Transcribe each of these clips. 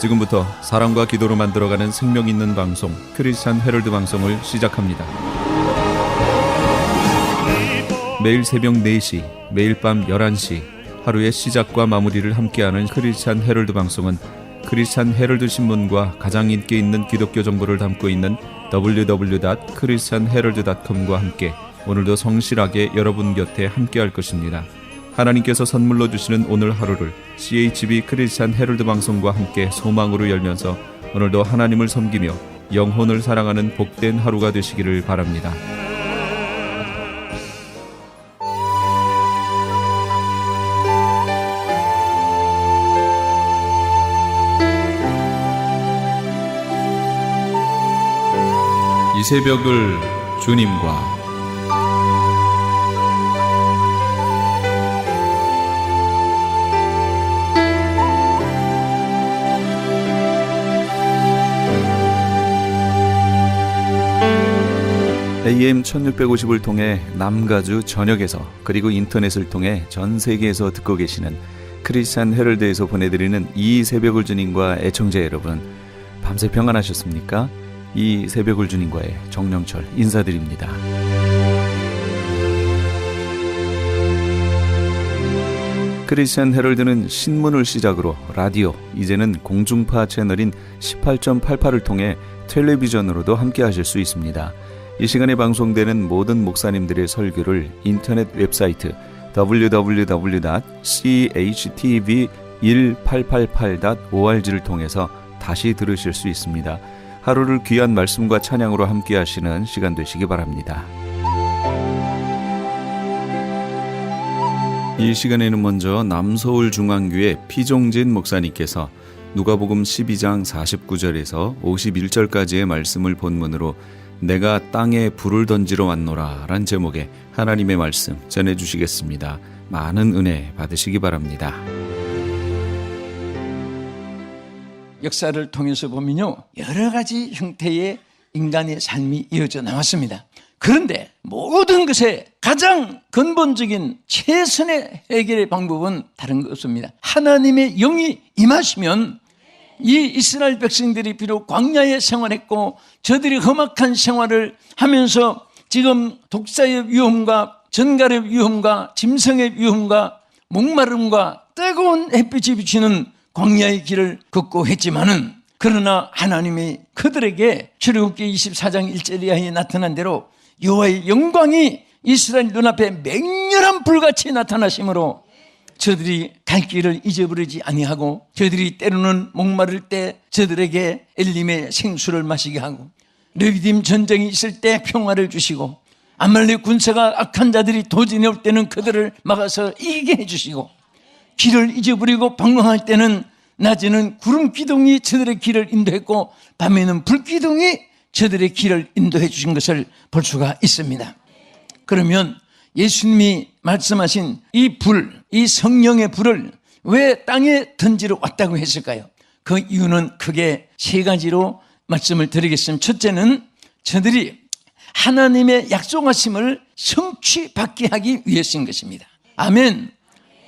지금부터 사랑과 기도로 만들어가는 생명 있는 방송 크리스찬 헤럴드 방송을 시작합니다. 매일 새벽 4시, 매일 밤 11시 하루의 시작과 마무리를 함께하는 크리스찬 헤럴드 방송은 크리스찬 헤럴드 신문과 가장 인기 있는 기독교 정보를 담고 있는 www.christianherald.com과 함께 오늘도 성실하게 여러분 곁에 함께할 것입니다. 하나님께서 선물로 주시는 오늘 하루를 CHB 크리스찬 헤럴드 방송과 함께 소망으로 열면서 오늘도 하나님을 섬기며 영혼을 사랑하는 복된 하루가 되시기를 바랍니다. 이 새벽을 주님과 AM 1650을 통해 남가주 전역에서 그리고 인터넷을 통해 전 세계에서 듣고 계시는 크리스찬 헤럴드에서 보내드리는 이 새벽을 주님과 애청자 여러분, 밤새 평안하셨습니까? 이 새벽을 주님과의 정영철 인사드립니다. 크리스찬 헤럴드는 신문을 시작으로 라디오, 이제는 공중파 채널인 18.88을 통해 텔레비전으로도 함께 하실 수 있습니다. 이 시간에 방송되는 모든 목사님들의 설교를 인터넷 웹사이트 www.chtv1888.org를 통해서 다시 들으실 수 있습니다. 하루를 귀한 말씀과 찬양으로 함께 하시는 시간 되시기 바랍니다. 이 시간에는 먼저 남서울중앙교회 피종진 목사님께서 누가복음 12장 49절에서 51절까지의 말씀을 본문으로 내가 땅에 불을 던지러 왔노라 란 제목의 하나님의 말씀 전해주시겠습니다. 많은 은혜 받으시기 바랍니다. 역사를 통해서 보면요, 여러 가지 형태의 인간의 삶이 이어져 나왔습니다. 그런데 모든 것의 가장 근본적인 최선의 해결의 방법은 다른 것 없습니다. 하나님의 영이 임하시면 이 이스라엘 백성들이 비록 광야에 생활했고 저들이 험악한 생활을 하면서 지금 독사의 위험과 전갈의 위험과 짐승의 위험과 목마름과 뜨거운 햇빛이 비치는 광야의 길을 걷고 했지만은, 그러나 하나님이 그들에게 출애굽기 24장 1절 이하에 나타난 대로 여호와의 영광이 이스라엘 눈앞에 맹렬한 불같이 나타나심으로 저들이 갈 길을 잊어버리지 아니하고, 저들이 때로는 목마를 때 저들에게 엘림의 생수를 마시게 하고, 르비딤 전쟁이 있을 때 평화를 주시고, 아말렉 군사가 악한 자들이 도전해 올 때는 그들을 막아서 이기게 해주시고, 길을 잊어버리고 방황할 때는 낮에는 구름 기둥이 저들의 길을 인도했고 밤에는 불 기둥이 저들의 길을 인도해 주신 것을 볼 수가 있습니다. 그러면 예수님이 말씀하신 이 불, 이 성령의 불을 왜 땅에 던지러 왔다고 했을까요? 그 이유는 크게 세 가지로 말씀을 드리겠습니다. 첫째는 저들이 하나님의 약속하심을 성취받게 하기 위해서인 것입니다. 아멘.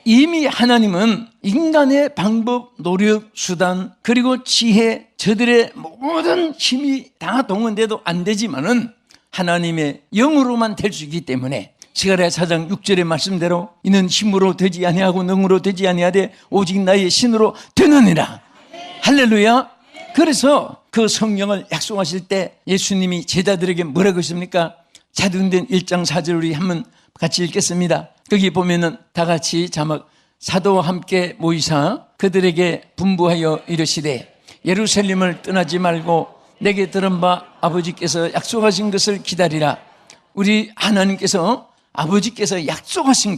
이미 하나님은 인간의 방법, 노력, 수단, 그리고 지혜, 저들의 모든 힘이 다 동원돼도 안 되지만은 하나님의 영으로만 될 수 있기 때문에 스가랴 4장 6절의 말씀대로 이는 힘으로 되지 아니하고 능으로 되지 아니하되 오직 나의 신으로 되느니라. 할렐루야. 그래서 그 성령을 약속하실 때 예수님이 제자들에게 뭐라고 했습니까? 사도행전 1장 4절 우리 한번 같이 읽겠습니다. 거기 보면은 다 같이 자막, 사도와 함께 모이사 그들에게 분부하여 이르시되 예루살렘을 떠나지 말고 내게 들은 바 아버지께서 약속하신 것을 기다리라. 우리 하나님께서 아버지께서 약속하신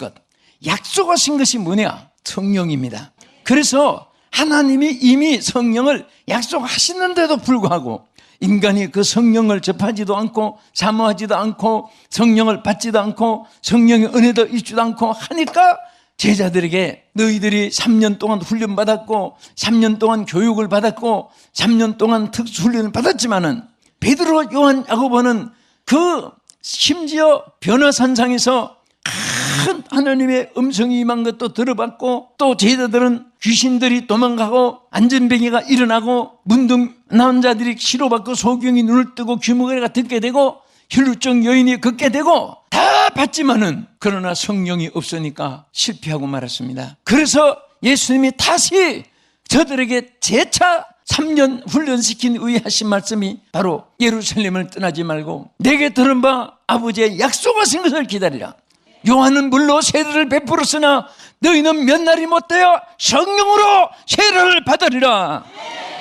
것이 뭐냐? 성령입니다. 그래서 하나님이 이미 성령을 약속하시는데도 불구하고 인간이 그 성령을 접하지도 않고 사모하지도 않고 성령을 받지도 않고 성령의 은혜도 잊지도 않고 하니까 제자들에게 너희들이 3년 동안 훈련받았고 3년 동안 교육을 받았고 3년 동안 특수훈련을 받았지만은 베드로, 요한, 야고보는 그 심지어 변화산상에서 하나님의 음성이 임한 것도 들어봤고, 또 제자들은 귀신들이 도망가고 안전병이가 일어나고 문둥 남자들이 치료받고 소경이 눈을 뜨고 귀머거리가 듣게 되고 혈루증 여인이 걷게 되고 다 봤지만은 그러나 성령이 없으니까 실패하고 말았습니다. 그래서 예수님이 다시 저들에게 재차 3년 훈련시킨 후에 하신 말씀이 바로 예루살렘을 떠나지 말고 내게 들은 바 아버지의 약속하신 것을 기다리라. 요한은 물로 세례를 베풀었으나 너희는 몇 날이 못되어 성령으로 세례를 받으리라.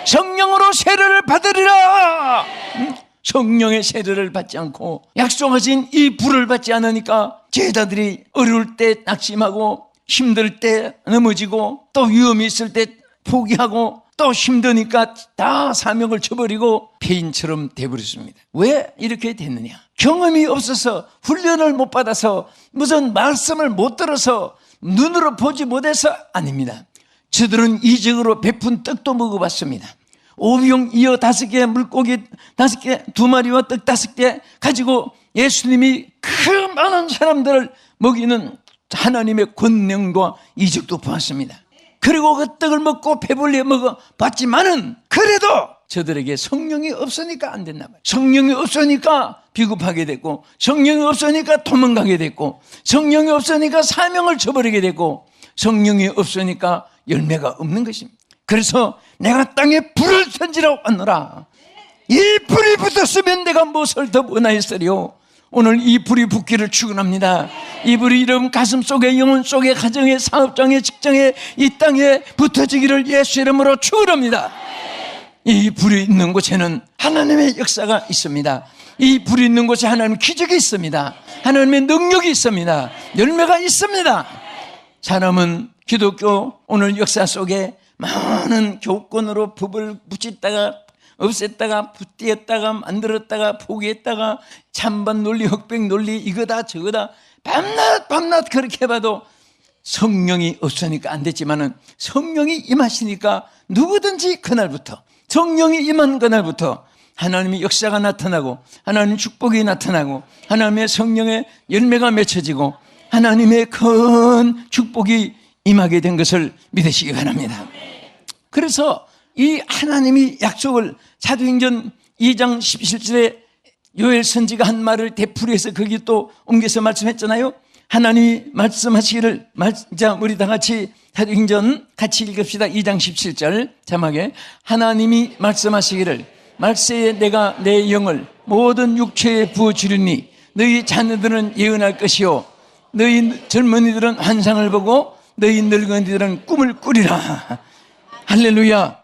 성령으로 세례를 받으리라. 성령의 세례를 받지 않고 약속하신 이 불을 받지 않으니까 제자들이 어려울 때 낙심하고 힘들 때 넘어지고 또 위험이 있을 때 포기하고 또 힘드니까 다 사명을 쳐버리고 폐인처럼 돼버렸습니다. 왜 이렇게 됐느냐? 경험이 없어서 훈련을 못 받아서 무슨 말씀을 못 들어서 눈으로 보지 못해서 아닙니다. 저들은 이적으로 베푼 떡도 먹어봤습니다. 오병 이어 5개, 물고기 5개, 2마리와 떡 5개 가지고 예수님이 그 많은 사람들을 먹이는 하나님의 권능과 이적도 보았습니다. 그리고 그 떡을 먹고 배불리 먹어봤지만은 그래도 저들에게 성령이 없으니까 안 됐나 봐요. 성령이 없으니까 비겁하게 됐고, 성령이 없으니까 도망가게 됐고, 성령이 없으니까 사명을 저버리게 됐고, 성령이 없으니까 열매가 없는 것입니다. 그래서 내가 땅에 불을 던지러 왔노라. 이 불이 붙었으면 내가 무엇을 더 원하였으리요. 오늘 이 불이 붙기를 축원합니다. 이 불이 여러분 가슴 속에, 영혼 속에, 가정에, 사업장에, 직장에, 이 땅에 붙어지기를 예수 이름으로 축원합니다. 이 불이 있는 곳에는 하나님의 역사가 있습니다. 이 불이 있는 곳에 하나님의 기적이 있습니다. 하나님의 능력이 있습니다. 열매가 있습니다. 사람은 기독교 오늘 역사 속에 많은 교권으로 법을 붙였다가 없앴다가 띄었다가 만들었다가 포기했다가 찬반 논리, 흑백 논리, 이거다 저거다 밤낮 그렇게 해봐도 성령이 없으니까 안 됐지만은 성령이 임하시니까 누구든지 그날부터, 성령이 임한 그날부터 하나님의 역사가 나타나고 하나님의 축복이 나타나고 하나님의 성령의 열매가 맺혀지고 하나님의 큰 축복이 임하게 된 것을 믿으시기 바랍니다. 그래서 이 하나님이 약속을 사도행전 2장 17절에 요엘 선지가 한 말을 되풀이해서 거기 또 옮겨서 말씀했잖아요. 하나님이 말씀하시기를, 자 우리 다 같이 사도행전 같이 읽읍시다. 2장 17절 자막에 하나님이 말씀하시기를 말세에 내가 내 영을 모든 육체에 부어주리니 너희 자녀들은 예언할 것이요 너희 젊은이들은 환상을 보고 너희 늙은이들은 꿈을 꾸리라. 할렐루야.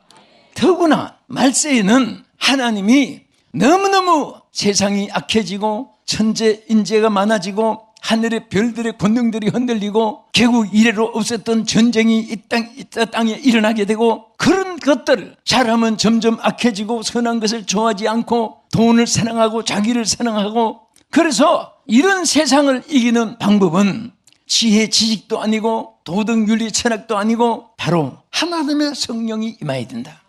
더구나 말세에는 하나님이 너무너무 세상이 악해지고 천재 인재가 많아지고 하늘의 별들의 권능들이 흔들리고 개국 이래로 없었던 전쟁이 이 땅에 일어나게 되고 그런 것들, 사람은 점점 악해지고 선한 것을 좋아하지 않고 돈을 사랑하고 자기를 사랑하고, 그래서 이런 세상을 이기는 방법은 지혜 지식도 아니고 도덕 윤리 철학도 아니고 바로 하나님의 성령이 임해야 된다.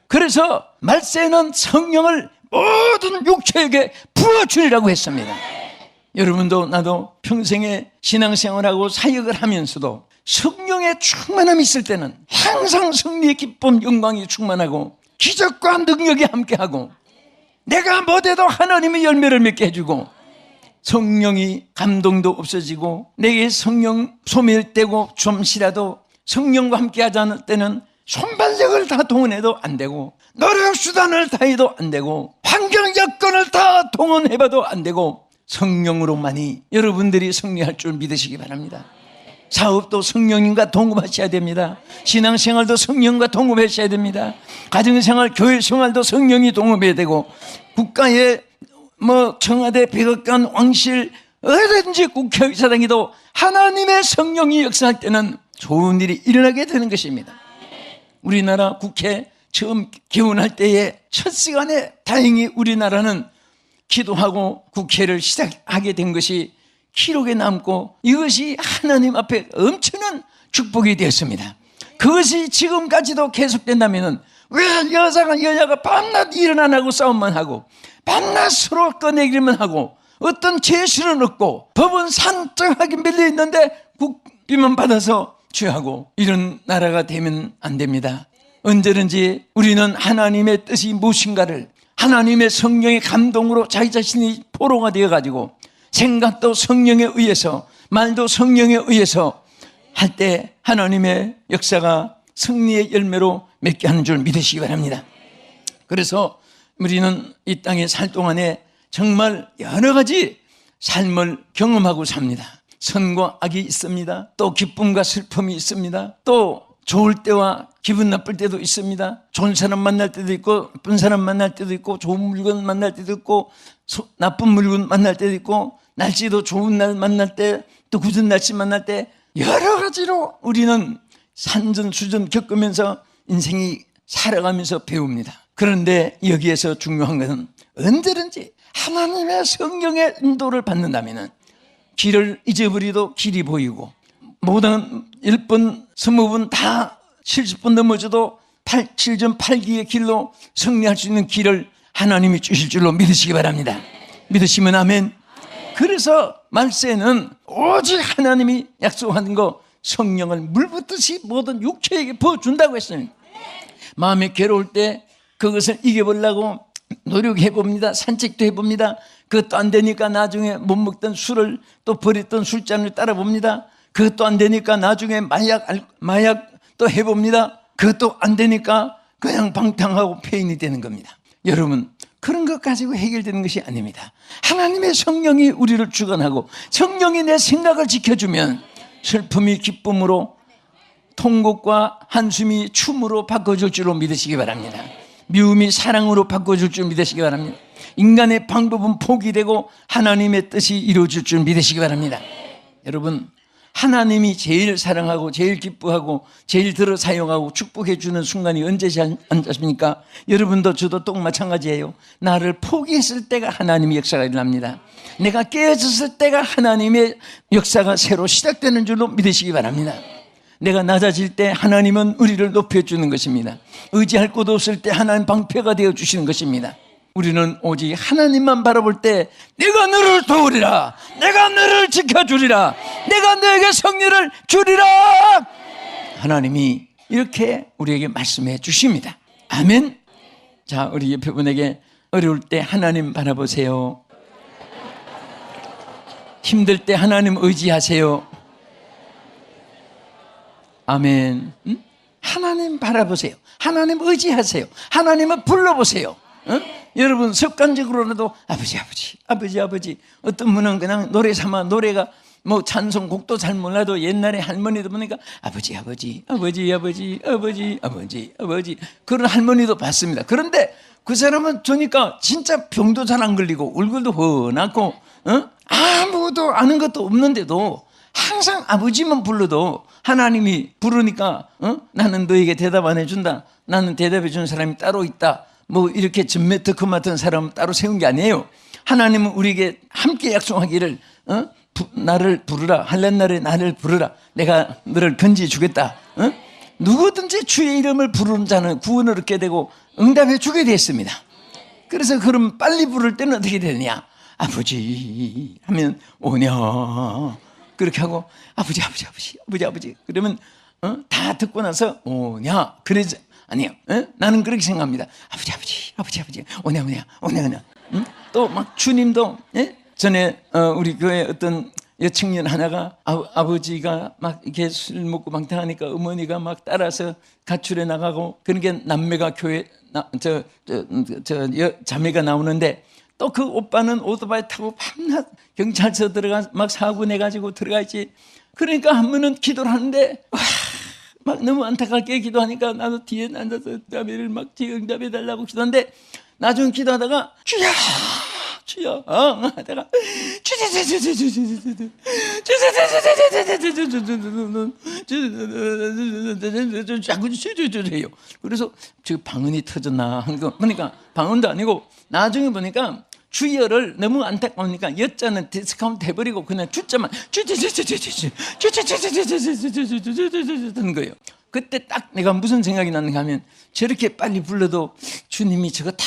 그래서 말세는 성령을 모든 육체에게 부어주리라고 했습니다. 여러분도 나도 평생에 신앙생활하고 사역을 하면서도 성령의 충만함이 있을 때는 항상 승리의 기쁨, 영광이 충만하고 기적과 능력이 함께하고 내가 못해도 하나님의 열매를 맺게 해주고 성령이 감동도 없어지고 내게 성령 소멸되고 좀시라도 성령과 함께하지 않을 때는 손발력을 다 동원해도 안 되고 노력수단을 다해도 안 되고 환경 여건을 다 동원해봐도 안 되고 성령으로만이 여러분들이 승리할 줄 믿으시기 바랍니다. 사업도 성령님과 동급하셔야 됩니다. 신앙생활도 성령과 동급하셔야 됩니다. 가정생활, 교회생활도 성령이 동급해야 되고 국가의 청와대, 백악관, 왕실 어디든지 국회의사당에도 하나님의 성령이 역사할 때는 좋은 일이 일어나게 되는 것입니다. 우리나라 국회 처음 개원할 때에 첫 시간에 다행히 우리나라는 기도하고 국회를 시작하게 된 것이 기록에 남고 이것이 하나님 앞에 엄청난 축복이 되었습니다. 그것이 지금까지도 계속된다면 왜 여자가 밤낮 일 안 하고 싸움만 하고 밤낮 서로 꺼내기만 하고 어떤 제실은 없고 법은 산적하게 밀려 있는데 국비만 받아서 취하고 이런 나라가 되면 안 됩니다. 언제든지 우리는 하나님의 뜻이 무엇인가를 하나님의 성령의 감동으로 자기 자신이 포로가 되어가지고 생각도 성령에 의해서 말도 성령에 의해서 할 때 하나님의 역사가 승리의 열매로 맺게 하는 줄 믿으시기 바랍니다. 그래서 우리는 이 땅에 살 동안에 정말 여러 가지 삶을 경험하고 삽니다. 선과 악이 있습니다. 또 기쁨과 슬픔이 있습니다. 또 좋을 때와 기분 나쁠 때도 있습니다. 좋은 사람 만날 때도 있고 나쁜 사람 만날 때도 있고 좋은 물건 만날 때도 있고 나쁜 물건 만날 때도 있고 날씨도 좋은 날 만날 때 또 굳은 날씨 만날 때 여러 가지로 우리는 산전수전 겪으면서 인생이 살아가면서 배웁니다. 그런데 여기에서 중요한 것은 언제든지 하나님의 성령의 인도를 받는다면 길을 잊어버리도 길이 보이고 모든 10번, 20번 다 70번 넘어져도 7.8기의 길로 승리할 수 있는 길을 하나님이 주실 줄로 믿으시기 바랍니다. 믿으시면 아멘. 그래서 말세는 오직 하나님이 약속하는 거 성령을 물 붓듯이 모든 육체에게 부어준다고 했어요. 마음이 괴로울 때 그것을 이겨보려고 노력해봅니다. 산책도 해봅니다. 그것도 안 되니까 나중에 못 먹던 술을 또 버렸던 술잔을 따라봅니다. 그것도 안 되니까 나중에 마약 또 해봅니다. 그것도 안 되니까 그냥 방탕하고 폐인이 되는 겁니다. 여러분, 그런 것 가지고 해결되는 것이 아닙니다. 하나님의 성령이 우리를 주관하고 성령이 내 생각을 지켜주면 슬픔이 기쁨으로, 통곡과 한숨이 춤으로 바꿔줄 줄로 믿으시기 바랍니다. 미움이 사랑으로 바꿔줄 줄 믿으시기 바랍니다. 인간의 방법은 포기되고 하나님의 뜻이 이루어질 줄 믿으시기 바랍니다. 여러분, 하나님이 제일 사랑하고 제일 기뻐하고 제일 들어 사용하고 축복해 주는 순간이 언제지 않습니까? 여러분도 저도 똑 마찬가지예요. 나를 포기했을 때가 하나님의 역사가 일어납니다. 내가 깨어졌을 때가 하나님의 역사가 새로 시작되는 줄로 믿으시기 바랍니다. 내가 낮아질 때 하나님은 우리를 높여주는 것입니다. 의지할 곳 없을 때 하나님 방패가 되어주시는 것입니다. 우리는 오직 하나님만 바라볼 때 내가 너를 도우리라, 내가 너를 지켜주리라, 내가 너에게 승리를 주리라, 하나님이 이렇게 우리에게 말씀해 주십니다. 아멘. 자, 우리 옆에 분에게 어려울 때 하나님 바라보세요. 힘들 때 하나님 의지하세요. 아멘. 하나님 바라보세요. 하나님 의지하세요. 하나님을 불러보세요. 여러분, 습관적으로라도 아버지. 어떤 분은 그냥 노래 삼아, 노래가 뭐 찬송곡도 잘 몰라도 옛날에 할머니도 보니까 아버지 그런 할머니도 봤습니다. 그런데 그 사람은 저니까 진짜 병도 잘 안 걸리고 얼굴도 훤하고 아무도 아는 것도 없는데도 항상 아버지만 불러도 하나님이 부르니까 나는 너에게 대답 안 해준다, 나는 대답해 주는 사람이 따로 있다, 뭐 이렇게 전매특허 맡은 사람은 따로 세운 게 아니에요. 하나님은 우리에게 함께 약속하기를 나를 부르라, 할란 날에 나를 부르라, 내가 너를 건지해 주겠다. 누구든지 주의 이름을 부르는 자는 구원을 얻게 되고 응답해 주게 됐습니다. 그래서 그럼 빨리 부를 때는 어떻게 되느냐, 아버지 하면 오냐, 그렇게 하고 아버지 그러면 다 듣고 나서 오냐, 그러지 아니요. 나는 그렇게 생각합니다. 아버지 오냐. 또 막 주님도, 전에 우리 교회 어떤 여청년 하나가 아버지가 막 이렇게 술 먹고 방탕하니까 어머니가 막 따라서 가출해 나가고, 그러니까 남매가 교회 자매가 나오는데 또 그 오빠는 오토바이 타고 밤낮 경찰서 들어가 막 사고 내가지고 들어가 있지. 그러니까 한 번은 기도를 하는데 막 너무 안타깝게 기도하니까 나도 뒤에 앉아서 자매를 막 응답해 달라고 기도하는데, 나중에 기도하다가 주여 하다가 자꾸 주여요. 그래서 저 방언이 터졌나 한 거 보니까 방언도 아니고, 나중에 보니까 주여를 너무 안타까우니까 여자는 디스카운트 해버리고 그냥 주자만 하는 거예요. 그때 딱 내가 무슨 생각이 났는가 하면, 저렇게 빨리 불러도 주님이 저거 다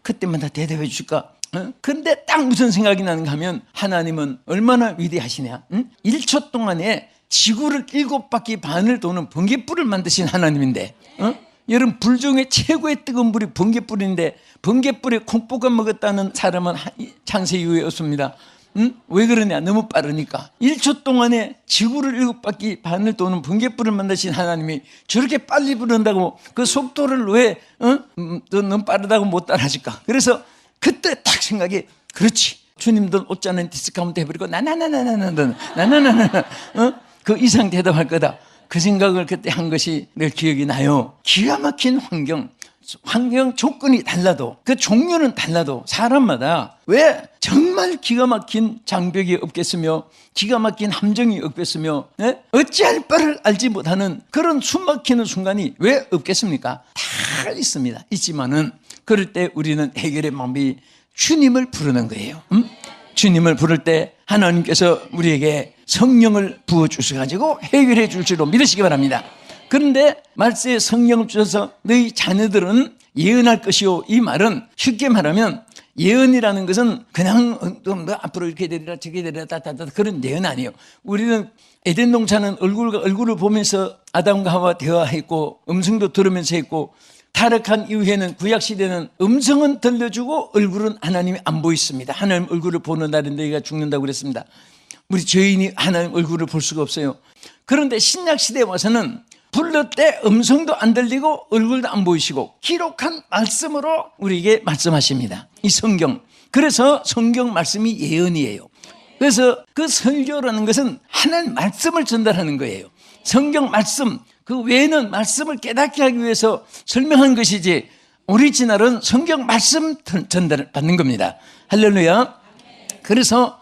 그때마다 대답해 주실까? 근데 딱 무슨 생각이 나는가 하면 하나님은 얼마나 위대하시냐. 1초 동안에 지구를 7바퀴 반을 도는 번갯불을 만드신 하나님인데, 여러분 불 중에 최고의 뜨거운 불이 번갯불인데 번갯불에 콩 볶아 먹었다는 사람은 창세 이후에 없습니다. 왜 그러냐? 너무 빠르니까. 1초 동안에 지구를 7바퀴 반을 도는 번갯불을 만드신 하나님이 저렇게 빨리 부른다고 그 속도를 왜 너무 빠르다고 못 따라하실까? 그래서 그때 딱 생각이, 그렇지, 주님들 옷자는 디스카운트 해버리고 나나나나나나나나나나 그 이상 대답할 거다. 그 생각을 그때 한 것이 늘 기억이 나요. 기가 막힌 환경 조건이 달라도, 그 종류는 달라도 사람마다 왜 정말 기가 막힌 장벽이 없겠으며 기가 막힌 함정이 없겠으며 어찌할 바를 알지 못하는 그런 숨막히는 순간이 왜 없겠습니까? 다 있습니다. 있지만은 그럴 때 우리는 해결의 방법이 주님을 부르는 거예요. 주님을 부를 때 하나님께서 우리에게 성령을 부어주셔가지고 해결해 줄 줄로 믿으시기 바랍니다. 그런데 말세에 성령을 주셔서 너희 자녀들은 예언할 것이요, 이 말은 쉽게 말하면 예언이라는 것은 그냥 너 앞으로 이렇게 되리라 저렇게 되리라 따따따 그런 예언 아니에요. 우리는 에덴 동산은 얼굴과 얼굴을 보면서 아담과 하와 대화했고 음성도 들으면서 했고, 타락한 이후에는 구약시대는 음성은 들려주고 얼굴은 하나님이 안 보였습니다. 하나님 얼굴을 보는 날에 너희가 죽는다고 그랬습니다. 우리 죄인이 하나님 얼굴을 볼 수가 없어요. 그런데 신약시대에 와서는 불렀 때 음성도 안 들리고 얼굴도 안 보이시고 기록한 말씀으로 우리에게 말씀하십니다. 이 성경. 그래서 성경 말씀이 예언이에요. 그래서 그 설교라는 것은 하나님 말씀을 전달하는 거예요. 성경 말씀, 그 외에는 말씀을 깨닫게 하기 위해서 설명한 것이지 오리지널은 성경 말씀 전달을 받는 겁니다. 할렐루야. 그래서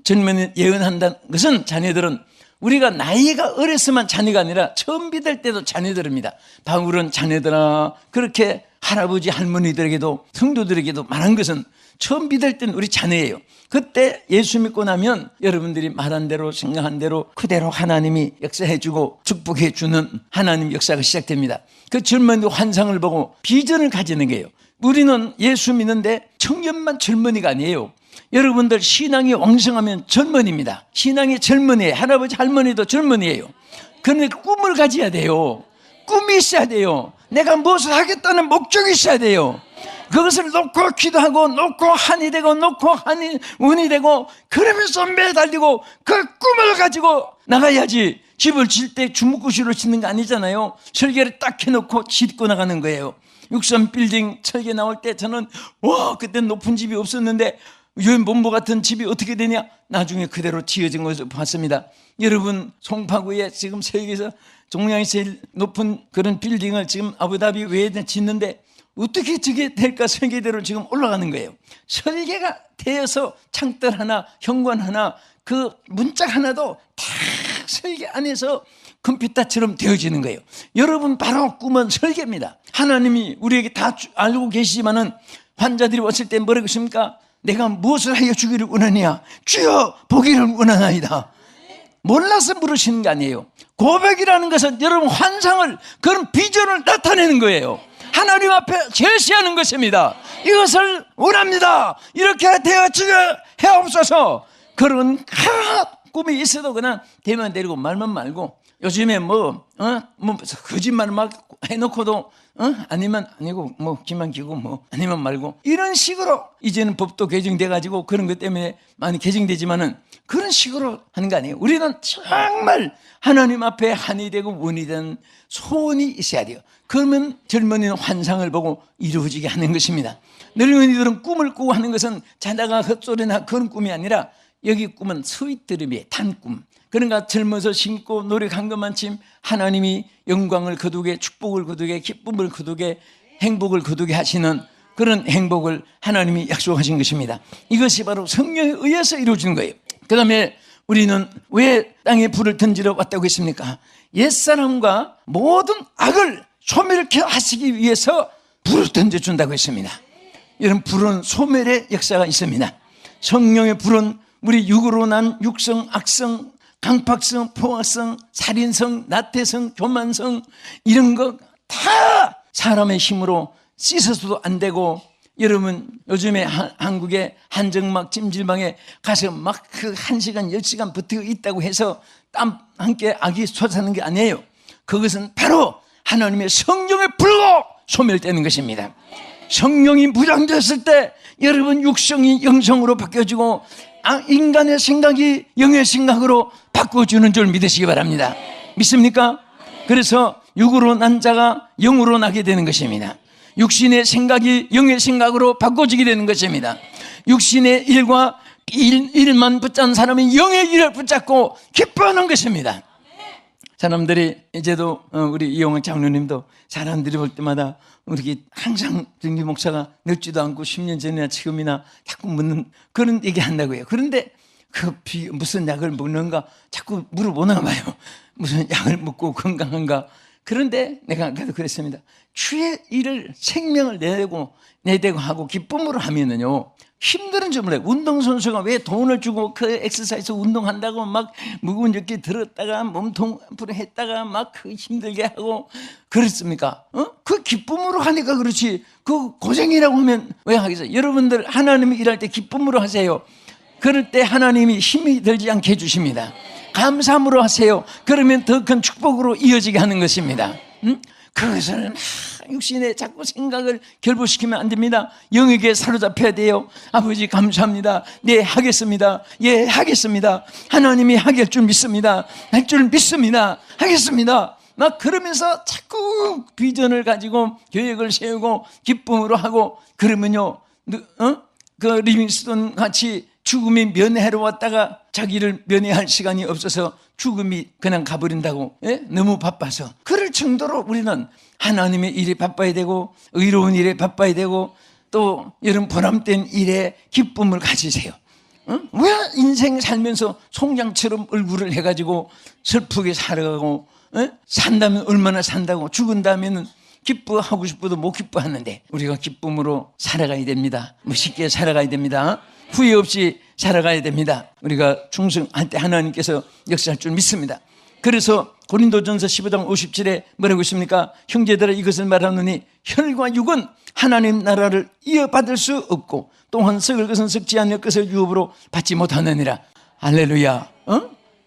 젊은이 예언한다는 것은 자녀들은 우리가 나이가 어렸으면 자녀가 아니라 처음 믿을 때도 자녀들입니다. 바울은 자녀들아, 그렇게 할아버지 할머니들에게도 성도들에게도 말한 것은 처음 믿을 때는 우리 자녀예요. 그때 예수 믿고 나면 여러분들이 말한 대로 생각한 대로 그대로 하나님이 역사해 주고 축복해 주는 하나님 역사가 시작됩니다. 그 젊은이 환상을 보고 비전을 가지는 거예요. 우리는 예수 믿는데 청년만 젊은이가 아니에요. 여러분들 신앙이 왕성하면 젊은이입니다. 신앙이 젊은이에요. 할아버지 할머니도 젊은이에요. 그런데 꿈을 가져야 돼요. 꿈이 있어야 돼요. 내가 무엇을 하겠다는 목적이 있어야 돼요. 그것을 놓고 기도하고 놓고 한이 되고 놓고 한이 운이 되고 그러면서 매달리고 그 꿈을 가지고 나가야지. 집을 질 때 주먹구시로 짓는 거 아니잖아요. 설계를 딱 해놓고 짓고 나가는 거예요. 63 빌딩 설계 나올 때 저는 그때 높은 집이 없었는데 유엔 본부 같은 집이 어떻게 되냐? 나중에 그대로 지어진 것을 봤습니다. 여러분, 송파구에 지금 세계에서 종량이 제일 높은 그런 빌딩을 지금 아부다비 외에 짓는데 어떻게 저게 될까? 설계대로 지금 올라가는 거예요. 설계가 되어서 창들 하나, 현관 하나, 그 문짝 하나도 다 설계 안에서 컴퓨터처럼 되어지는 거예요. 여러분 바로 꿈은 설계입니다. 하나님이 우리에게 다 알고 계시지만은 환자들이 왔을 때 뭐라고 했습니까? 내가 무엇을 하여 주기를 원하냐? 주여 보기를 원하나이다. 몰라서 물으시는 게 아니에요. 고백이라는 것은 여러분 환상을, 그런 비전을 나타내는 거예요. 하나님 앞에 제시하는 것입니다. 이것을 원합니다. 이렇게 되어지게 해옵소서. 그런 꿈이 있어도 그냥 되면 데리고 말만 말고, 요즘에 거짓말 막 해놓고도 아니면 아니고 기만 기고 아니면 말고 이런 식으로 이제는 법도 개정돼 가지고 그런 것 때문에 많이 개정되지만은 그런 식으로 하는 거 아니에요. 우리는 정말 하나님 앞에 한이 되고 원이 된 소원이 있어야 돼요. 그러면 젊은이는 환상을 보고 이루어지게 하는 것입니다. 늙은이들은 꿈을 꾸고 하는 것은 자다가 헛소리나 그런 꿈이 아니라, 여기 꿈은 스윗드림이에요. 단꿈. 그러니까 젊어서 심고 노력한 것만큼 하나님이 영광을 거두게, 축복을 거두게, 기쁨을 거두게, 행복을 거두게 하시는 그런 행복을 하나님이 약속하신 것입니다. 이것이 바로 성령에 의해서 이루어지는 거예요. 그 다음에 우리는 왜 땅에 불을 던지러 왔다고 했습니까? 옛사람과 모든 악을 소멸케 하시기 위해서 불을 던져준다고 했습니다. 이런 불은 소멸의 역사가 있습니다. 성령의 불은 우리 육으로 난 육성, 악성, 강팍성, 포악성, 살인성, 나태성, 교만성, 이런 거 다 사람의 힘으로 씻어서도 안 되고 여러분 요즘에 한국의 한정막 찜질방에 가서 막 그 1시간 10시간 버티고 있다고 해서 땀 함께 악이 솟아나는 게 아니에요. 그것은 바로 하나님의 성령의 불로 소멸되는 것입니다. 성령이 무장됐을 때 여러분 육성이 영성으로 바뀌어지고 인간의 생각이 영의 생각으로 바꿔주는 줄 믿으시기 바랍니다. 믿습니까? 그래서 육으로 난 자가 영으로 나게 되는 것입니다. 육신의 생각이 영의 생각으로 바꿔지게 되는 것입니다. 육신의 일과 일만 붙잡은 사람이 영의 일을 붙잡고 기뻐하는 것입니다. 사람들이 이제도 우리 이용학 장로님도 사람들이 볼 때마다 우리 항상 정기 목사가 늙지도 않고 10년 전이나 지금이나 자꾸 묻는 그런 얘기 한다고요. 그런데 무슨 약을 먹는가 자꾸 물어보나 봐요. 무슨 약을 먹고 건강한가. 그런데 내가 아까도 그랬습니다. 주의 일을 생명을 내대고 하고 기쁨으로 하면은요 힘든 줄 몰라요. 운동선수가 왜 돈을 주고 그 엑서사이즈 운동한다고 막 무거운 역기 들었다가 몸통 앞으로 했다가 막 그 힘들게 하고 그렇습니까? 그 기쁨으로 하니까 그렇지 그 고생이라고 하면 왜 하겠어요? 여러분들 하나님이 일할 때 기쁨으로 하세요. 그럴 때 하나님이 힘이 들지 않게 해주십니다. 감사함으로 하세요. 그러면 더 큰 축복으로 이어지게 하는 것입니다. 그것을 육신의 자꾸 생각을 결부시키면 안 됩니다. 영에게 사로잡혀야 돼요. 아버지 감사합니다. 네 하겠습니다. 예 하겠습니다. 하나님이 하게 할 줄 믿습니다. 할 줄 믿습니다. 하겠습니다. 막 그러면서 자꾸 비전을 가지고 계획을 세우고 기쁨으로 하고 그러면요 그 리빙스톤 같이 죽음이 면회하러 왔다가 자기를 면회할 시간이 없어서 죽음이 그냥 가버린다고 너무 바빠서 그럴 정도로 우리는 하나님의 일에 바빠야 되고 의로운 일에 바빠야 되고 또 여러분 보람된 일에 기쁨을 가지세요. 왜 인생 살면서 송장처럼 얼굴을 해가지고 슬프게 살아가고 산다면 얼마나 산다고 죽은 다음에는 기뻐하고 싶어도 못 기뻐하는데 우리가 기쁨으로 살아가야 됩니다. 멋있게 살아가야 됩니다. 후회 없이 살아가야 됩니다. 우리가 충성할 때 하나님께서 역사할 줄 믿습니다. 그래서 고린도전서 15장 57에 뭐라고 있습니까? 형제들아 이것을 말하노니 혈과 육은 하나님 나라를 이어받을 수 없고 또한 썩을 것은 썩지 않을 것을 유업으로 받지 못하느니라. 할렐루야.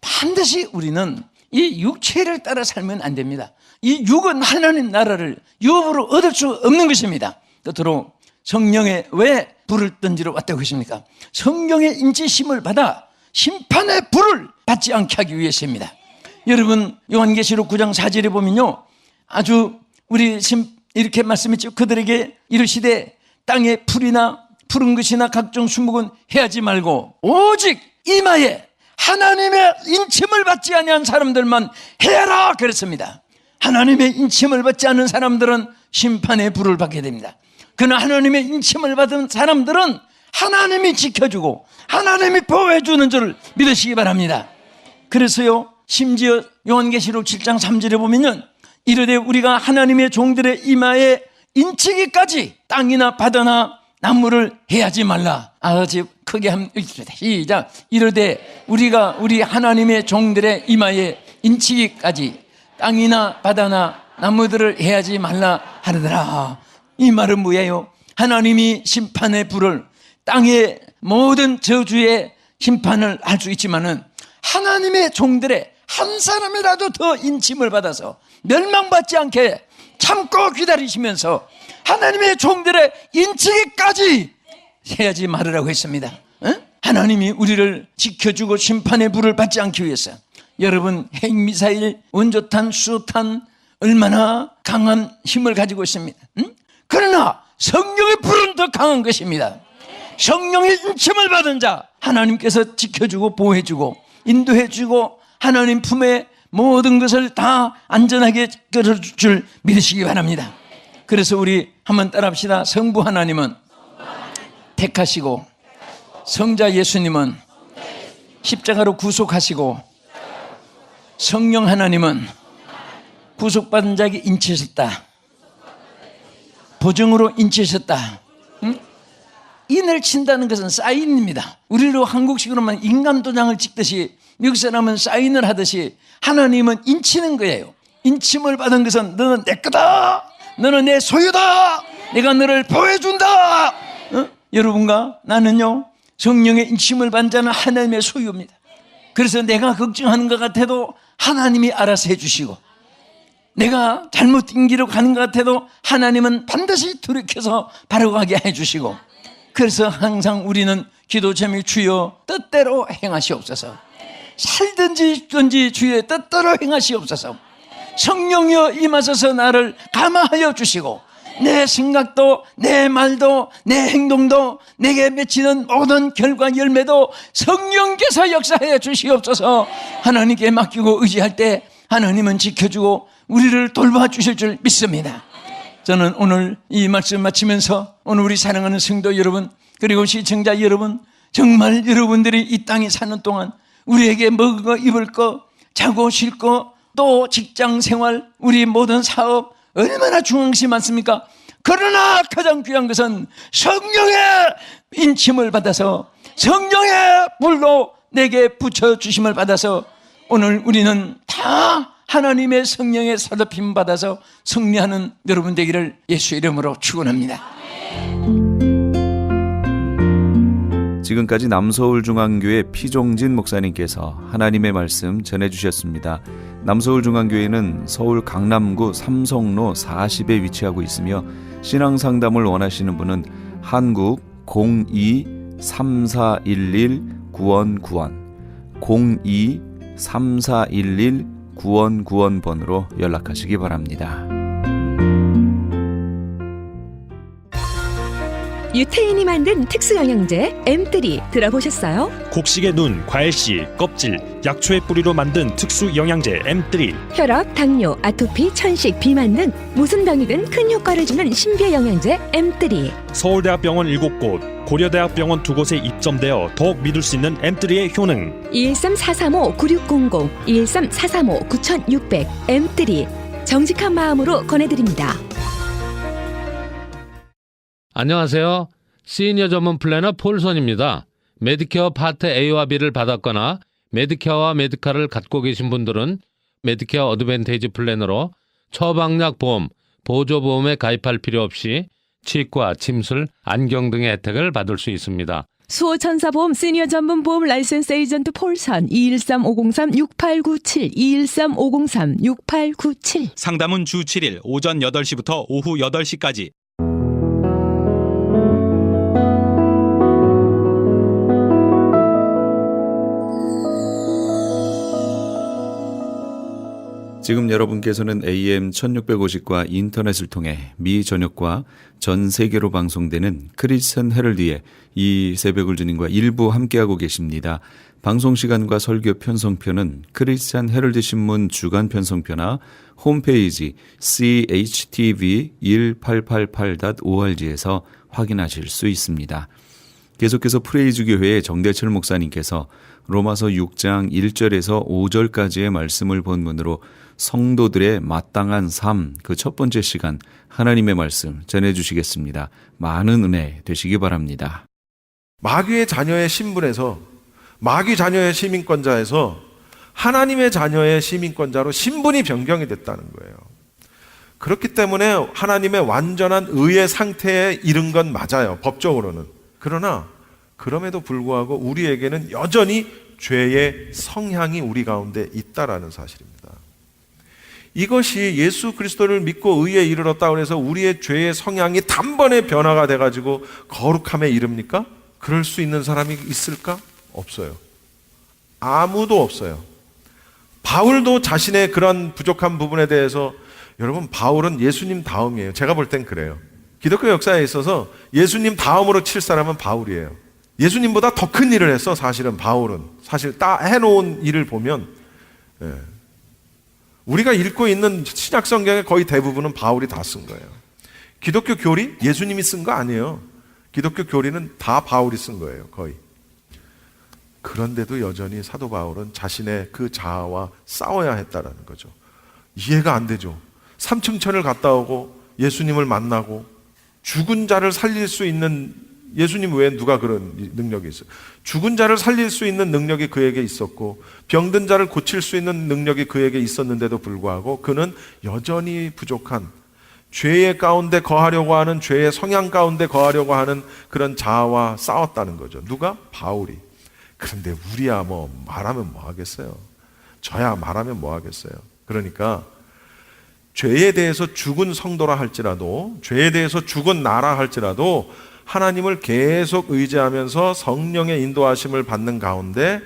반드시 우리는 이 육체를 따라 살면 안 됩니다. 이 육은 하나님 나라를 유업으로 얻을 수 없는 것입니다. 끝으로 성령의 왜 불을 던지러 왔다고 하십니까? 성령의 인치심을 받아 심판의 불을 받지 않게 하기 위해서입니다. 여러분 요한계시록 9장 4절에 보면요 아주 우리 이렇게 말씀했죠. 그들에게 이르시되 땅에 풀이나 푸른 것이나 각종 수목은 해하지 말고 오직 이마에 하나님의 인침을 받지 아니한 사람들만 해라 그랬습니다. 하나님의 인침을 받지 않은 사람들은 심판의 불을 받게 됩니다. 그러나 하나님의 인침을 받은 사람들은 하나님이 지켜주고 하나님이 보호해주는 줄 믿으시기 바랍니다. 그래서요 심지어 요한계시록 7장 3절에 보면은 이르되 우리가 하나님의 종들의 이마에 인치기까지 땅이나 바다나 나무를 해하지 말라. 아주 크게 한번 읽읍시다. 시작. 이르되 우리가 우리 하나님의 종들의 이마에 인치기까지 땅이나 바다나 나무들을 해하지 말라 하르더라. 이 말은 뭐예요? 하나님이 심판의 불을 땅의 모든 저주의 심판을 할 수 있지만은 하나님의 종들의 한 사람이라도 더 인침을 받아서 멸망받지 않게 참고 기다리시면서 하나님의 종들의 인치기까지 해야지 말으라고 했습니다. 하나님이 우리를 지켜주고 심판의 불을 받지 않기 위해서 여러분 핵미사일, 원조탄, 수탄 얼마나 강한 힘을 가지고 있습니다. 그러나 성령의 불은 더 강한 것입니다. 성령의 인침을 받은 자 하나님께서 지켜주고 보호해주고 인도해주고 하나님 품에 모든 것을 다 안전하게 끌어줄 줄 믿으시기 바랍니다. 그래서 우리 한번 따라합시다. 성부 하나님은 택하시고 성자 예수님은 십자가로 구속하시고 성령 하나님은 구속받은 자에게 인치셨다. 보증으로 인치셨다. 인을 친다는 것은 사인입니다. 우리로 한국식으로만 인감도장을 찍듯이 미국 사람은 사인을 하듯이 하나님은 인치는 거예요. 인침을 받은 것은 너는 내 거다. 너는 내 소유다. 내가 너를 보호해준다. 여러분과 나는요, 성령의 인침을 받는 자는 하나님의 소유입니다. 그래서 내가 걱정하는 것 같아도 하나님이 알아서 해주시고, 내가 잘못된 길로 가는 것 같아도 하나님은 반드시 돌이켜서 바로 가게 해주시고, 그래서 항상 우리는 기도 제목이 주여 뜻대로 행하시옵소서. 살든지 죽든지 주의 뜻대로 행하시옵소서. 성령이여 임하셔서 나를 감화하여 주시고, 내 생각도 내 말도 내 행동도 내게 맺히는 모든 결과 열매도 성령께서 역사하여 주시옵소서. 하나님께 맡기고 의지할 때 하나님은 지켜주고 우리를 돌봐주실 줄 믿습니다. 저는 오늘 이 말씀 마치면서 오늘 우리 사랑하는 성도 여러분, 그리고 시청자 여러분, 정말 여러분들이 이 땅에 사는 동안 우리에게 먹을 거, 입을 거, 자고 쉴 거, 또 직장 생활, 우리 모든 사업 얼마나 중요한 것이 많습니까? 그러나 가장 귀한 것은 성령의 인침을 받아서 성령의 불로 내게 붙여주심을 받아서 오늘 우리는 다 하나님의 성령의 사도심 받아서 승리하는 여러분 되기를 예수 이름으로 축원합니다. 지금까지 남서울중앙교회 피종진 목사님께서 하나님의 말씀 전해주셨습니다. 남서울중앙교회는 서울 강남구 삼성로 40에 위치하고 있으며 신앙상담을 원하시는 분은 한국 02-3411-9191 02-3411-9191번으로 연락하시기 바랍니다. 유태인이 만든 특수 영양제 M3 들어보셨어요? 곡식의 눈, 과일씨, 껍질, 약초의 뿌리로 만든 특수 영양제 M3. 혈압, 당뇨, 아토피, 천식, 비만 등 무슨 병이든 큰 효과를 주는 신비의 영양제 M3. 서울대학병원 7곳, 고려대학병원 2곳에 입점되어 더욱 믿을 수 있는 M3의 효능. 213-435-9600, 213-435-9600 M3 정직한 마음으로 권해드립니다. 안녕하세요. 시니어 전문 플래너 폴선입니다. 메디케어 파트 A와 B를 받았거나 메디케어와 메디카를 갖고 계신 분들은 메디케어 어드밴테이지 플래너로 처방약 보험, 보조보험에 가입할 필요 없이 치과, 침술, 안경 등의 혜택을 받을 수 있습니다. 수호천사보험 시니어 전문 보험 라이센스 에이전트 폴선 213-503-6897 213-503-6897 상담은 주 7일 오전 8시부터 오후 8시까지. 지금 여러분께서는 AM 1650과 인터넷을 통해 미 전역과 전 세계로 방송되는 크리스천 헤럴드의 이 새벽을 주님과 일부 함께하고 계십니다. 방송 시간과 설교 편성표는 크리스천 헤럴드 신문 주간 편성표나 홈페이지chtv1888.org에서 확인하실 수 있습니다. 계속해서 프레이즈 교회의 정대철 목사님께서 로마서 6장 1절에서 5절까지의 말씀을 본문으로 성도들의 마땅한 삶, 그 첫 번째 시간 하나님의 말씀 전해주시겠습니다. 많은 은혜 되시기 바랍니다. 마귀의 자녀의 신분에서, 마귀 자녀의 시민권자에서 하나님의 자녀의 시민권자로 신분이 변경이 됐다는 거예요. 그렇기 때문에 하나님의 완전한 의의 상태에 이른 건 맞아요, 법적으로는. 그러나 그럼에도 불구하고 우리에게는 여전히 죄의 성향이 우리 가운데 있다라는 사실입니다. 이것이 예수 그리스도를 믿고 의에 이르렀다 그래서 우리의 죄의 성향이 단번에 변화가 돼가지고 거룩함에 이릅니까? 그럴 수 있는 사람이 있을까? 없어요. 아무도 없어요. 바울도 자신의 그런 부족한 부분에 대해서, 여러분, 바울은 예수님 다음이에요. 제가 볼 땐 그래요. 기독교 역사에 있어서 예수님 다음으로 칠 사람은 바울이에요. 예수님보다 더 큰 일을 했어, 사실은 바울은. 사실 다 해놓은 일을 보면, 우리가 읽고 있는 신약 성경의 거의 대부분은 바울이 다 쓴 거예요. 기독교 교리? 예수님이 쓴 거 아니에요. 기독교 교리는 다 바울이 쓴 거예요, 거의. 그런데도 여전히 사도 바울은 자신의 그 자아와 싸워야 했다라는 거죠. 이해가 안 되죠. 삼층천을 갔다 오고 예수님을 만나고 죽은 자를 살릴 수 있는, 예수님 외에 누가 그런 능력이 있어요? 죽은 자를 살릴 수 있는 능력이 그에게 있었고 병든 자를 고칠 수 있는 능력이 그에게 있었는데도 불구하고 그는 여전히 부족한, 죄의 가운데 거하려고 하는, 죄의 성향 가운데 거하려고 하는 그런 자아와 싸웠다는 거죠. 누가? 바울이. 그런데 우리야 뭐 말하면 뭐 하겠어요. 저야 말하면 뭐 하겠어요. 그러니까 죄에 대해서 죽은 성도라 할지라도, 죄에 대해서 죽은 나라 할지라도 하나님을 계속 의지하면서 성령의 인도하심을 받는 가운데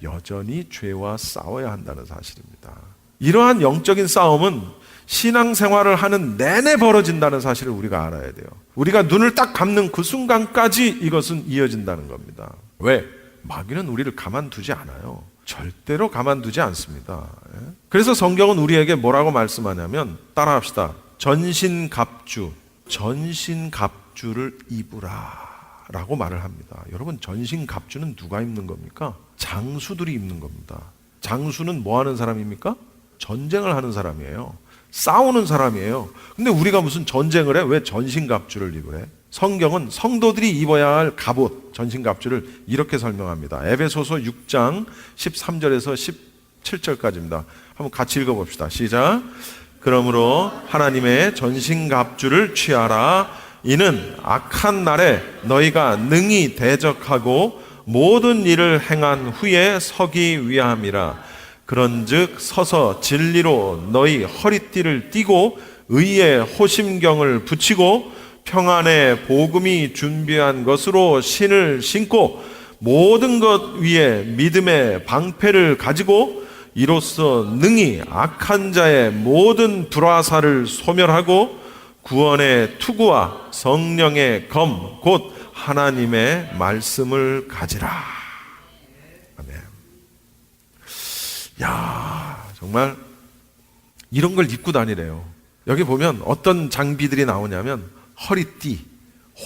여전히 죄와 싸워야 한다는 사실입니다. 이러한 영적인 싸움은 신앙생활을 하는 내내 벌어진다는 사실을 우리가 알아야 돼요. 우리가 눈을 딱 감는 그 순간까지 이것은 이어진다는 겁니다. 왜? 마귀는 우리를 가만두지 않아요. 절대로 가만두지 않습니다. 그래서 성경은 우리에게 뭐라고 말씀하냐면, 따라합시다. 전신갑주, 전신갑주를 입으라 라고 말을 합니다. 여러분, 전신갑주는 누가 입는 겁니까? 장수들이 입는 겁니다. 장수는 뭐 하는 사람입니까? 전쟁을 하는 사람이에요. 싸우는 사람이에요. 근데 우리가 무슨 전쟁을 해? 왜 전신갑주를 입으래? 성경은 성도들이 입어야 할 갑옷, 전신갑주를 이렇게 설명합니다. 에베소서 6장 13절에서 17절까지입니다. 한번 같이 읽어봅시다. 시작. 그러므로 하나님의 전신갑주를 취하라. 이는 악한 날에 너희가 능히 대적하고 모든 일을 행한 후에 서기 위함이라. 그런즉 서서 진리로 너희 허리띠를 띠고 의의 호심경을 붙이고 평안의 복음이 준비한 것으로 신을 신고 모든 것 위에 믿음의 방패를 가지고 이로써 능히 악한 자의 모든 불화살을 소멸하고 구원의 투구와 성령의 검 곧 하나님의 말씀을 가지라. 아멘. 야, 정말 이런 걸 입고 다니래요. 여기 보면 어떤 장비들이 나오냐면 허리띠,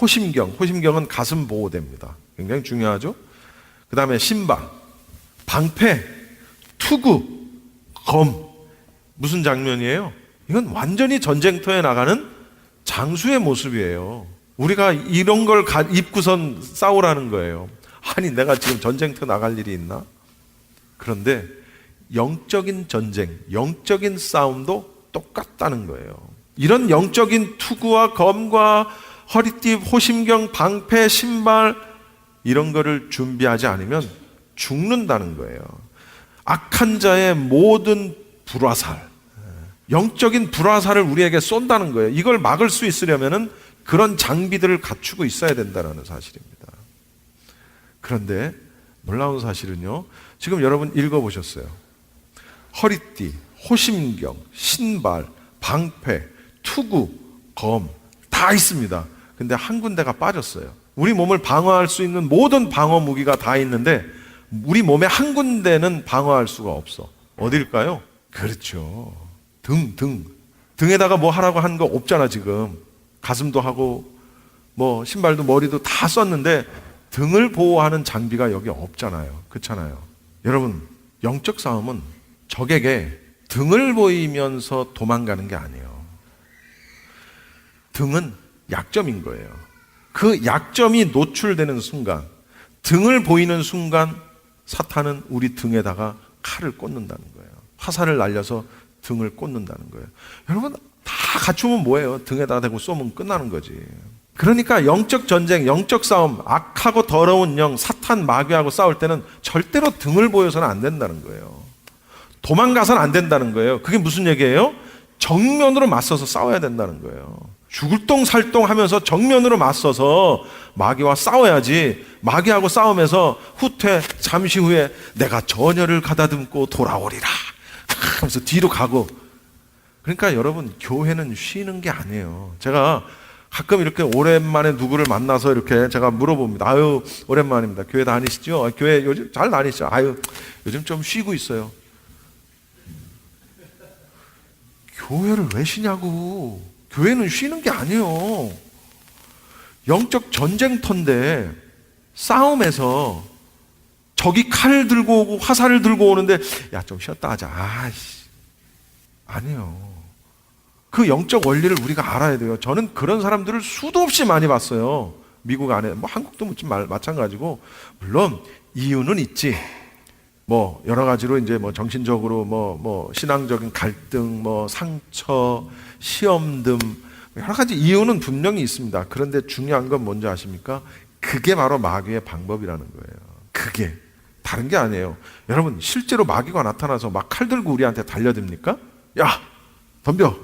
호심경, 호심경은 가슴 보호대입니다. 굉장히 중요하죠. 그 다음에 신발, 방패, 투구, 검. 무슨 장면이에요? 이건 완전히 전쟁터에 나가는 장수의 모습이에요. 우리가 이런 걸 입고선 싸우라는 거예요. 아니, 내가 지금 전쟁터 나갈 일이 있나? 그런데 영적인 전쟁, 영적인 싸움도 똑같다는 거예요. 이런 영적인 투구와 검과 허리띠, 호심경, 방패, 신발 이런 거를 준비하지 않으면 죽는다는 거예요. 악한 자의 모든 불화살, 영적인 불화살을 우리에게 쏜다는 거예요. 이걸 막을 수 있으려면은 그런 장비들을 갖추고 있어야 된다는 사실입니다. 그런데 놀라운 사실은요, 지금 여러분 읽어보셨어요. 허리띠, 호심경, 신발, 방패, 투구, 검 다 있습니다. 근데 한 군데가 빠졌어요. 우리 몸을 방어할 수 있는 모든 방어 무기가 다 있는데 우리 몸에 한 군데는 방어할 수가 없어. 어딜까요? 그렇죠. 등에다가 뭐 하라고 한 거 없잖아. 지금 가슴도 하고 뭐 신발도 머리도 다 썼는데 등을 보호하는 장비가 여기 없잖아요. 그렇잖아요. 여러분, 영적 싸움은 적에게 등을 보이면서 도망가는 게 아니에요. 등은 약점인 거예요. 그 약점이 노출되는 순간, 등을 보이는 순간 사탄은 우리 등에다가 칼을 꽂는다는 거예요. 화살을 날려서 등을 꽂는다는 거예요. 여러분, 다 갖추면 뭐예요? 등에다 대고 쏘면 끝나는 거지. 그러니까 영적 전쟁, 영적 싸움, 악하고 더러운 영, 사탄, 마귀하고 싸울 때는 절대로 등을 보여서는 안 된다는 거예요. 도망가서는 안 된다는 거예요. 그게 무슨 얘기예요? 정면으로 맞서서 싸워야 된다는 거예요. 죽을 똥 살똥 하면서 정면으로 맞서서 마귀와 싸워야지, 마귀하고 싸우면서 후퇴, 잠시 후에 내가 전열을 가다듬고 돌아오리라 하면서 뒤로 가고. 그러니까 여러분, 교회는 쉬는 게 아니에요. 제가 가끔 이렇게 오랜만에 누구를 만나서 이렇게 제가 물어봅니다. 아유, 오랜만입니다. 교회 다니시죠? 교회 요즘 잘 다니시죠? 아유, 요즘 좀 쉬고 있어요. 교회를 왜 쉬냐고. 교회는 쉬는 게 아니에요. 영적 전쟁터인데 싸움에서 적이 칼을 들고 오고 화살을 들고 오는데 야, 좀 쉬었다 하자. 아이씨, 아니에요. 그 영적 원리를 우리가 알아야 돼요. 저는 그런 사람들을 수도 없이 많이 봤어요. 미국 안에, 뭐 한국도 마찬가지고. 물론 이유는 있지. 뭐 여러 가지로 이제 뭐 정신적으로 뭐 신앙적인 갈등, 뭐 상처, 시험듦, 여러 가지 이유는 분명히 있습니다. 그런데 중요한 건 뭔지 아십니까? 그게 바로 마귀의 방법이라는 거예요. 그게 다른 게 아니에요. 여러분, 실제로 마귀가 나타나서 막 칼 들고 우리한테 달려듭니까? 야, 덤벼.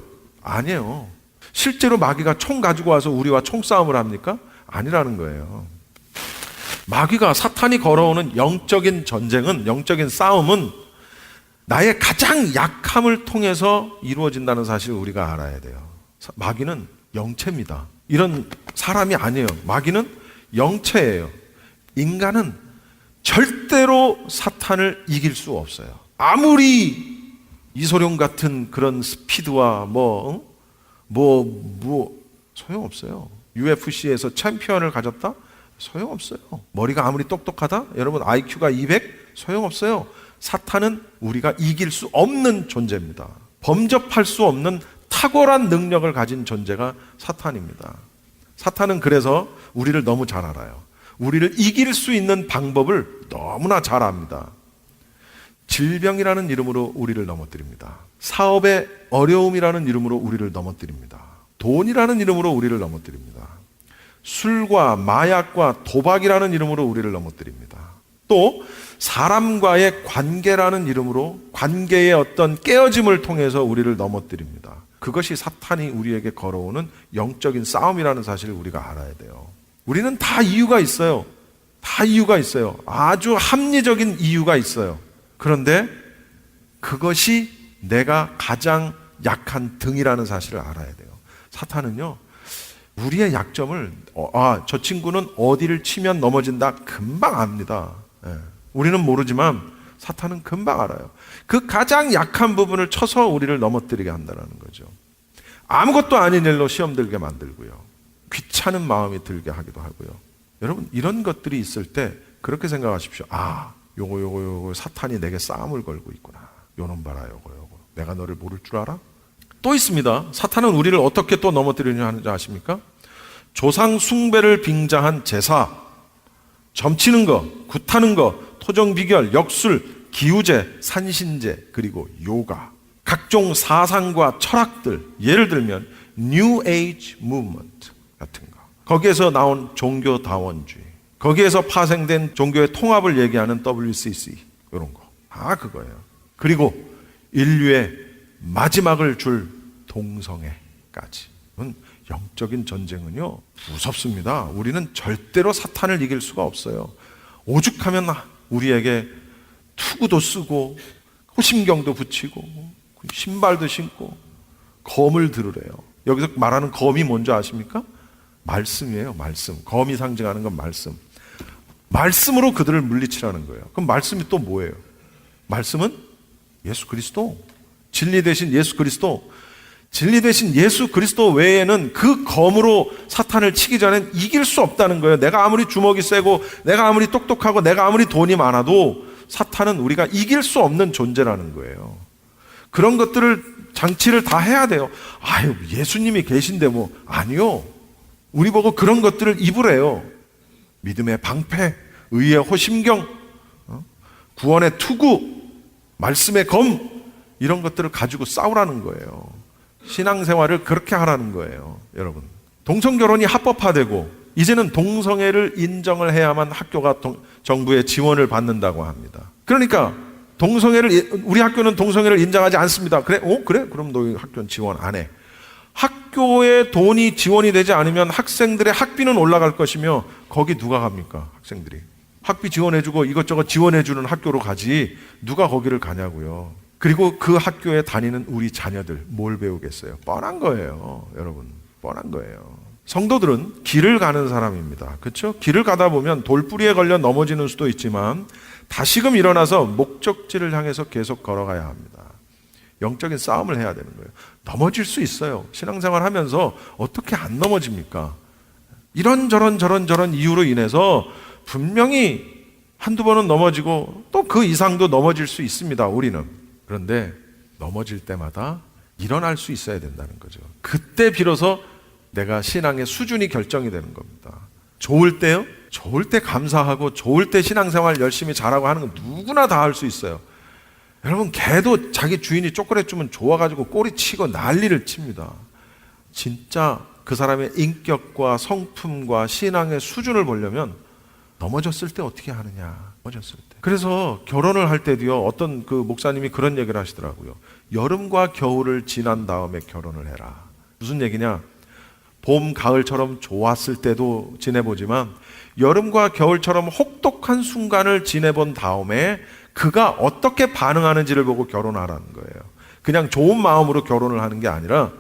아니에요. 실제로 마귀가 총 가지고 와서 우리와 총싸움을 합니까? 아니라는 거예요. 마귀가, 사탄이 걸어오는 영적인 전쟁은, 영적인 싸움은 나의 가장 약함을 통해서 이루어진다는 사실을 우리가 알아야 돼요. 마귀는 영체입니다. 이런 사람이 아니에요. 마귀는 영체예요. 인간은 절대로 사탄을 이길 수 없어요. 아무리 이소룡 같은 그런 스피드와 소용없어요. UFC에서 챔피언을 가졌다? 소용없어요. 머리가 아무리 똑똑하다? 여러분 IQ가 200? 소용없어요. 사탄은 우리가 이길 수 없는 존재입니다. 범접할 수 없는 탁월한 능력을 가진 존재가 사탄입니다. 사탄은 그래서 우리를 너무 잘 알아요. 우리를 이길 수 있는 방법을 너무나 잘 압니다. 질병이라는 이름으로 우리를 넘어뜨립니다. 사업의 어려움이라는 이름으로 우리를 넘어뜨립니다. 돈이라는 이름으로 우리를 넘어뜨립니다. 술과 마약과 도박이라는 이름으로 우리를 넘어뜨립니다. 또 사람과의 관계라는 이름으로 관계의 어떤 깨어짐을 통해서 우리를 넘어뜨립니다. 그것이 사탄이 우리에게 걸어오는 영적인 싸움이라는 사실을 우리가 알아야 돼요. 우리는 다 이유가 있어요. 다 이유가 있어요. 아주 합리적인 이유가 있어요. 그런데 그것이 내가 가장 약한 등이라는 사실을 알아야 돼요. 사탄은요, 우리의 약점을 저 친구는 어디를 치면 넘어진다 금방 압니다. 우리는 모르지만 사탄은 금방 알아요. 그 가장 약한 부분을 쳐서 우리를 넘어뜨리게 한다는 거죠. 아무것도 아닌 일로 시험 들게 만들고요. 귀찮은 마음이 들게 하기도 하고요. 여러분, 이런 것들이 있을 때 그렇게 생각하십시오. 요거 사탄이 내게 싸움을 걸고 있구나. 요놈 봐라, 요거. 내가 너를 모를 줄 알아? 또 있습니다. 사탄은 우리를 어떻게 또 넘어뜨리려 하는지 아십니까? 조상 숭배를 빙자한 제사, 점치는 거, 굿하는 거, 토정비결, 역술, 기우제, 산신제, 그리고 요가, 각종 사상과 철학들, 예를 들면 New Age Movement 같은 거, 거기에서 나온 종교다원주의, 거기에서 파생된 종교의 통합을 얘기하는 WCC, 이런 거, 다 그거예요. 그리고 인류의 마지막을 줄 동성애까지. 영적인 전쟁은요, 무섭습니다. 우리는 절대로 사탄을 이길 수가 없어요. 오죽하면 우리에게 투구도 쓰고 호심경도 붙이고 신발도 신고 검을 들으래요. 여기서 말하는 검이 뭔지 아십니까? 말씀이에요. 말씀. 검이 상징하는 건 말씀. 말씀으로 그들을 물리치라는 거예요. 그럼 말씀이 또 뭐예요? 말씀은 예수 그리스도, 진리 되신 예수 그리스도. 진리 되신 예수 그리스도 외에는 그 검으로 사탄을 치기 전엔 이길 수 없다는 거예요. 내가 아무리 주먹이 세고 내가 아무리 똑똑하고 내가 아무리 돈이 많아도 사탄은 우리가 이길 수 없는 존재라는 거예요. 그런 것들을 장치를 다 해야 돼요. 예수님이 계신데 아니요. 우리 보고 그런 것들을 입으래요. 믿음의 방패, 의의 호심경, 구원의 투구, 말씀의 검, 이런 것들을 가지고 싸우라는 거예요. 신앙생활을 그렇게 하라는 거예요. 여러분, 동성결혼이 합법화되고 이제는 동성애를 인정을 해야만 학교가 정부의 지원을 받는다고 합니다. 그러니까 우리 학교는 동성애를 인정하지 않습니다. 그래? 그럼 너희 학교는 지원 안 해. 학교에 돈이 지원이 되지 않으면 학생들의 학비는 올라갈 것이며 거기 누가 갑니까? 학생들이 학비 지원해주고 이것저것 지원해주는 학교로 가지 누가 거기를 가냐고요. 그리고 그 학교에 다니는 우리 자녀들 뭘 배우겠어요? 뻔한 거예요. 여러분, 뻔한 거예요. 성도들은 길을 가는 사람입니다. 그렇죠? 길을 가다 보면 돌뿌리에 걸려 넘어지는 수도 있지만 다시금 일어나서 목적지를 향해서 계속 걸어가야 합니다. 영적인 싸움을 해야 되는 거예요. 넘어질 수 있어요. 신앙생활 하면서 어떻게 안 넘어집니까? 이런저런 이유로 인해서 분명히 한두 번은 넘어지고 또 그 이상도 넘어질 수 있습니다. 우리는. 그런데 넘어질 때마다 일어날 수 있어야 된다는 거죠. 그때 비로소 내가 신앙의 수준이 결정이 되는 겁니다. 좋을 때요? 좋을 때 감사하고 좋을 때 신앙생활 열심히 잘하고 하는 건 누구나 다 할 수 있어요. 여러분, 개도 자기 주인이 초콜릿 주면 좋아가지고 꼬리치고 난리를 칩니다. 진짜 그 사람의 인격과 성품과 신앙의 수준을 보려면 넘어졌을 때 어떻게 하느냐. 넘어졌을 때. 그래서 결혼을 할 때도요, 어떤 그 목사님이 그런 얘기를 하시더라고요. 여름과 겨울을 지난 다음에 결혼을 해라. 무슨 얘기냐? 봄, 가을처럼 좋았을 때도 지내보지만 여름과 겨울처럼 혹독한 순간을 지내본 다음에 그가 어떻게 반응하는지를 보고 결혼하라는 거예요. 그냥 좋은 마음으로 결혼을 하는 게 아니라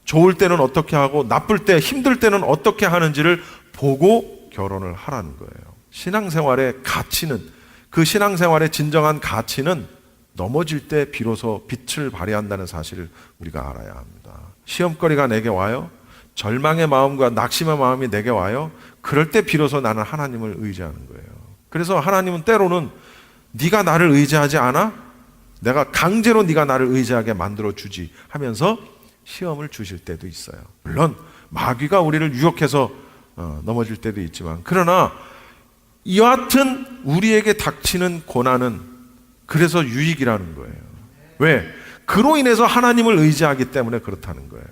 좋을 때는 어떻게 하고 나쁠 때, 힘들 때는 어떻게 하는지를 보고 결혼을 하라는 거예요. 신앙생활의 가치는, 그 신앙생활의 진정한 가치는 넘어질 때 비로소 빛을 발휘한다는 사실을 우리가 알아야 합니다. 시험거리가 내게 와요. 절망의 마음과 낙심의 마음이 내게 와요. 그럴 때 비로소 나는 하나님을 의지하는 거예요. 그래서 하나님은 때로는 네가 나를 의지하지 않아? 내가 강제로 네가 나를 의지하게 만들어주지 하면서 시험을 주실 때도 있어요. 물론 마귀가 우리를 유혹해서 넘어질 때도 있지만, 그러나 여하튼 우리에게 닥치는 고난은 그래서 유익이라는 거예요. 왜? 그로 인해서 하나님을 의지하기 때문에 그렇다는 거예요.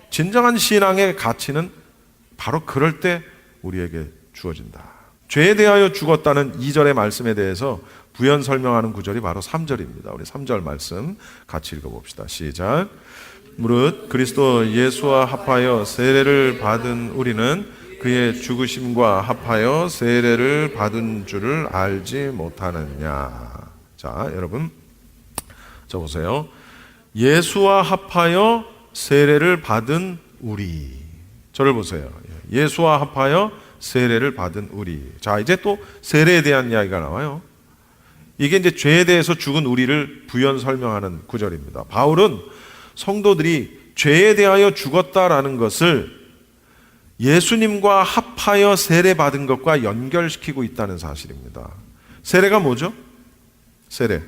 진정한 신앙의 가치는 바로 그럴 때 우리에게 주어진다. 죄에 대하여 죽었다는 2절의 말씀에 대해서 부연 설명하는 구절이 바로 3절입니다. 우리 3절 말씀 같이 읽어봅시다. 시작. 무릇 그리스도 예수와 합하여 세례를 받은 우리는 그의 죽으심과 합하여 세례를 받은 줄을 알지 못하느냐. 자, 여러분 저 보세요. 예수와 합하여 세례를 받은 우리. 저를 보세요. 예수와 합하여 세례를 받은 우리. 자, 이제 또 세례에 대한 이야기가 나와요. 이게 이제 죄에 대해서 죽은 우리를 부연 설명하는 구절입니다. 바울은 성도들이 죄에 대하여 죽었다라는 것을 예수님과 합하여 세례 받은 것과 연결시키고 있다는 사실입니다. 세례가 뭐죠? 세례.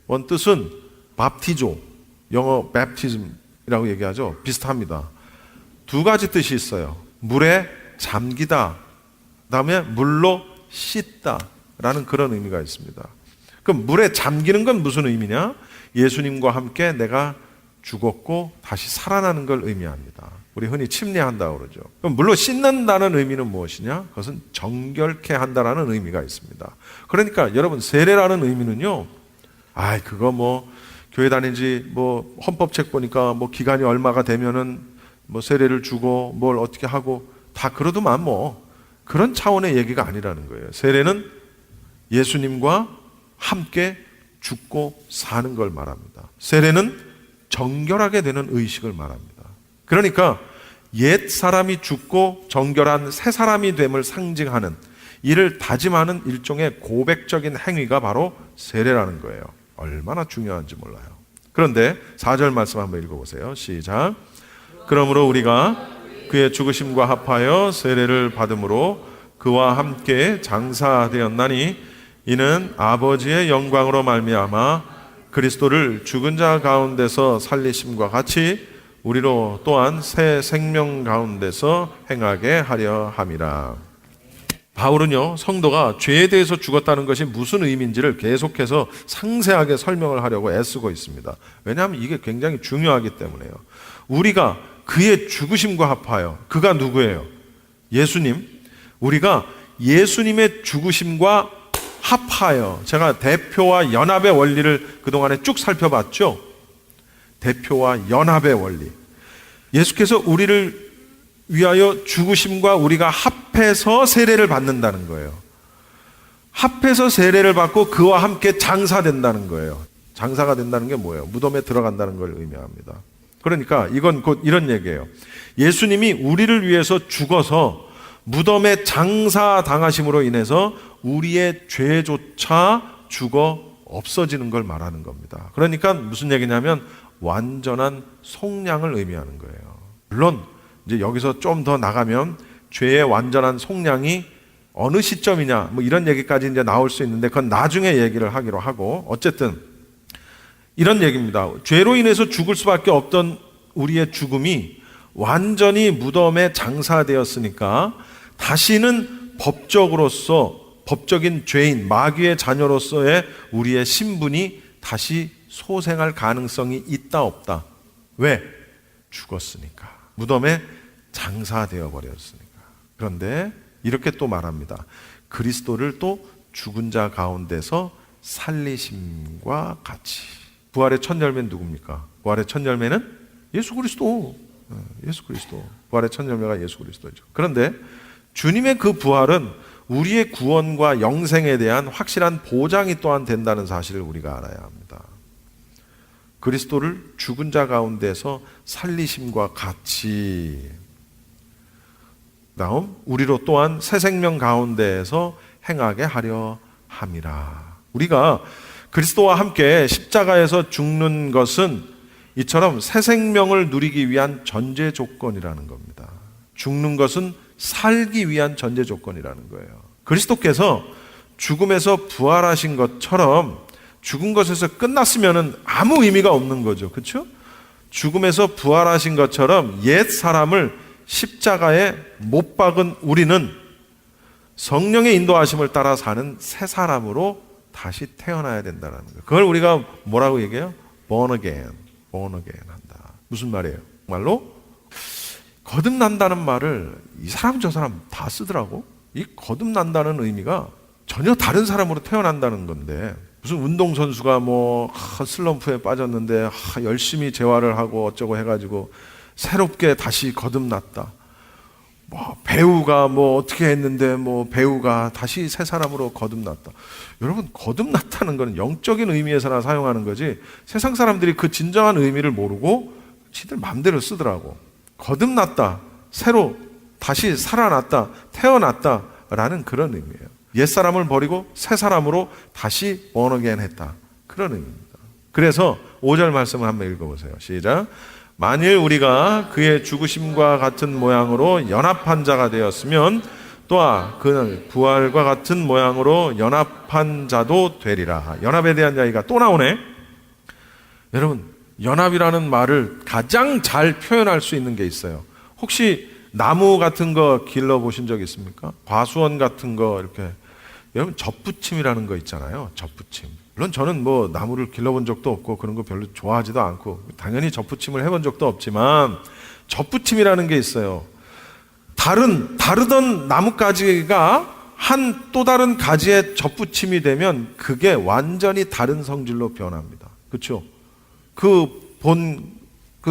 원 뜻은 밥티조, 영어 baptism이라고 얘기하죠. 비슷합니다. 두 가지 뜻이 있어요. 물에 잠기다, 그다음에 물로 씻다 라는 그런 의미가 있습니다. 그럼 물에 잠기는 건 무슨 의미냐? 예수님과 함께 내가 죽었고 다시 살아나는 걸 의미합니다. 우리 흔히 침례한다고 그러죠. 그럼 물로 씻는다는 의미는 무엇이냐? 그것은 정결케 한다라는 의미가 있습니다. 그러니까 여러분, 세례라는 의미는요, 그거 뭐 교회 다니지 뭐 헌법책 보니까 뭐 기간이 얼마가 되면은 뭐 세례를 주고 뭘 어떻게 하고 다 그러더만 뭐 그런 차원의 얘기가 아니라는 거예요. 세례는 예수님과 함께 죽고 사는 걸 말합니다. 세례는 정결하게 되는 의식을 말합니다. 그러니까 옛 사람이 죽고 정결한 새 사람이 됨을 상징하는, 이를 다짐하는 일종의 고백적인 행위가 바로 세례라는 거예요. 얼마나 중요한지 몰라요. 그런데 4절 말씀 한번 읽어보세요. 시작. 그러므로 우리가 그의 죽으심과 합하여 세례를 받음으로 그와 함께 장사되었나니 이는 아버지의 영광으로 말미암아 그리스도를 죽은 자 가운데서 살리심과 같이 우리로 또한 새 생명 가운데서 행하게 하려 함이라. 바울은요, 성도가 죄에 대해서 죽었다는 것이 무슨 의미인지를 계속해서 상세하게 설명을 하려고 애쓰고 있습니다. 왜냐하면 이게 굉장히 중요하기 때문에요. 우리가 그의 죽으심과 합하여, 그가 누구예요? 예수님. 우리가 예수님의 죽으심과 합하여, 제가 대표와 연합의 원리를 그동안에 쭉 살펴봤죠. 대표와 연합의 원리. 예수께서 우리를 위하여 죽으심과 우리가 합해서 세례를 받는다는 거예요. 합해서 세례를 받고 그와 함께 장사된다는 거예요. 장사가 된다는 게 뭐예요? 무덤에 들어간다는 걸 의미합니다. 그러니까 이건 곧 이런 얘기예요. 예수님이 우리를 위해서 죽어서 무덤에 장사당하심으로 인해서 우리의 죄조차 죽어 없어지는 걸 말하는 겁니다. 그러니까 무슨 얘기냐면 완전한 속량을 의미하는 거예요. 물론 이제 여기서 좀 더 나가면 죄의 완전한 속량이 어느 시점이냐 뭐 이런 얘기까지 이제 나올 수 있는데 그건 나중에 얘기를 하기로 하고, 어쨌든 이런 얘기입니다. 죄로 인해서 죽을 수밖에 없던 우리의 죽음이 완전히 무덤에 장사되었으니까 다시는 법적인 죄인, 마귀의 자녀로서의 우리의 신분이 다시 소생할 가능성이 있다 없다. 왜? 죽었으니까. 무덤에 장사되어 버렸으니까. 그런데 이렇게 또 말합니다. 그리스도를 또 죽은 자 가운데서 살리심과 같이. 부활의 첫 열매는 누굽니까? 부활의 첫 열매는 예수 그리스도. 예수 그리스도. 부활의 첫 열매가 예수 그리스도죠. 그런데 주님의 그 부활은 우리의 구원과 영생에 대한 확실한 보장이 또한 된다는 사실을 우리가 알아야 합니다. 그리스도를 죽은 자 가운데서 살리심과 같이. 다음 우리로 또한 새 생명 가운데에서 행하게 하려 함이라. 우리가 그리스도와 함께 십자가에서 죽는 것은 이처럼 새 생명을 누리기 위한 전제 조건이라는 겁니다. 죽는 것은 살기 위한 전제 조건이라는 거예요. 그리스도께서 죽음에서 부활하신 것처럼 죽은 것에서 끝났으면 아무 의미가 없는 거죠. 그렇죠? 죽음에서 부활하신 것처럼 옛 사람을 십자가에 못 박은 우리는 성령의 인도하심을 따라 사는 새 사람으로 다시 태어나야 된다는 거예요. 그걸 우리가 뭐라고 얘기해요? born again 한다. 무슨 말이에요? 말로 거듭난다는 말을 이 사람 저 사람 다 쓰더라고. 이 거듭난다는 의미가 전혀 다른 사람으로 태어난다는 건데, 무슨 운동선수가 뭐 슬럼프에 빠졌는데 열심히 재활을 하고 어쩌고 해가지고 새롭게 다시 거듭났다. 뭐 배우가 뭐 어떻게 했는데 뭐 배우가 다시 새 사람으로 거듭났다. 여러분, 거듭났다는 것은 영적인 의미에서나 사용하는 거지, 세상 사람들이 그 진정한 의미를 모르고 지들 마음대로 쓰더라고. 거듭났다, 새로 다시 살아났다, 태어났다라는 그런 의미예요. 옛사람을 버리고 새 사람으로 다시 born again 했다, 그런 의미입니다. 그래서 5절 말씀을 한번 읽어보세요. 시작. 만일 우리가 그의 죽으심과 같은 모양으로 연합한 자가 되었으면 또한 그는 부활과 같은 모양으로 연합한 자도 되리라. 연합에 대한 이야기가 또 나오네. 여러분, 연합이라는 말을 가장 잘 표현할 수 있는 게 있어요. 혹시 나무 같은 거 길러 보신 적 있습니까? 과수원 같은 거 이렇게. 여러분, 접붙임이라는 거 있잖아요. 접붙임. 물론 저는 뭐 나무를 길러본 적도 없고 그런 거 별로 좋아하지도 않고 당연히 접붙임을 해본 적도 없지만, 접붙임이라는 게 있어요. 다르던 나뭇가지가 한 또 다른 가지에 접붙임이 되면 그게 완전히 다른 성질로 변합니다. 그렇죠? 그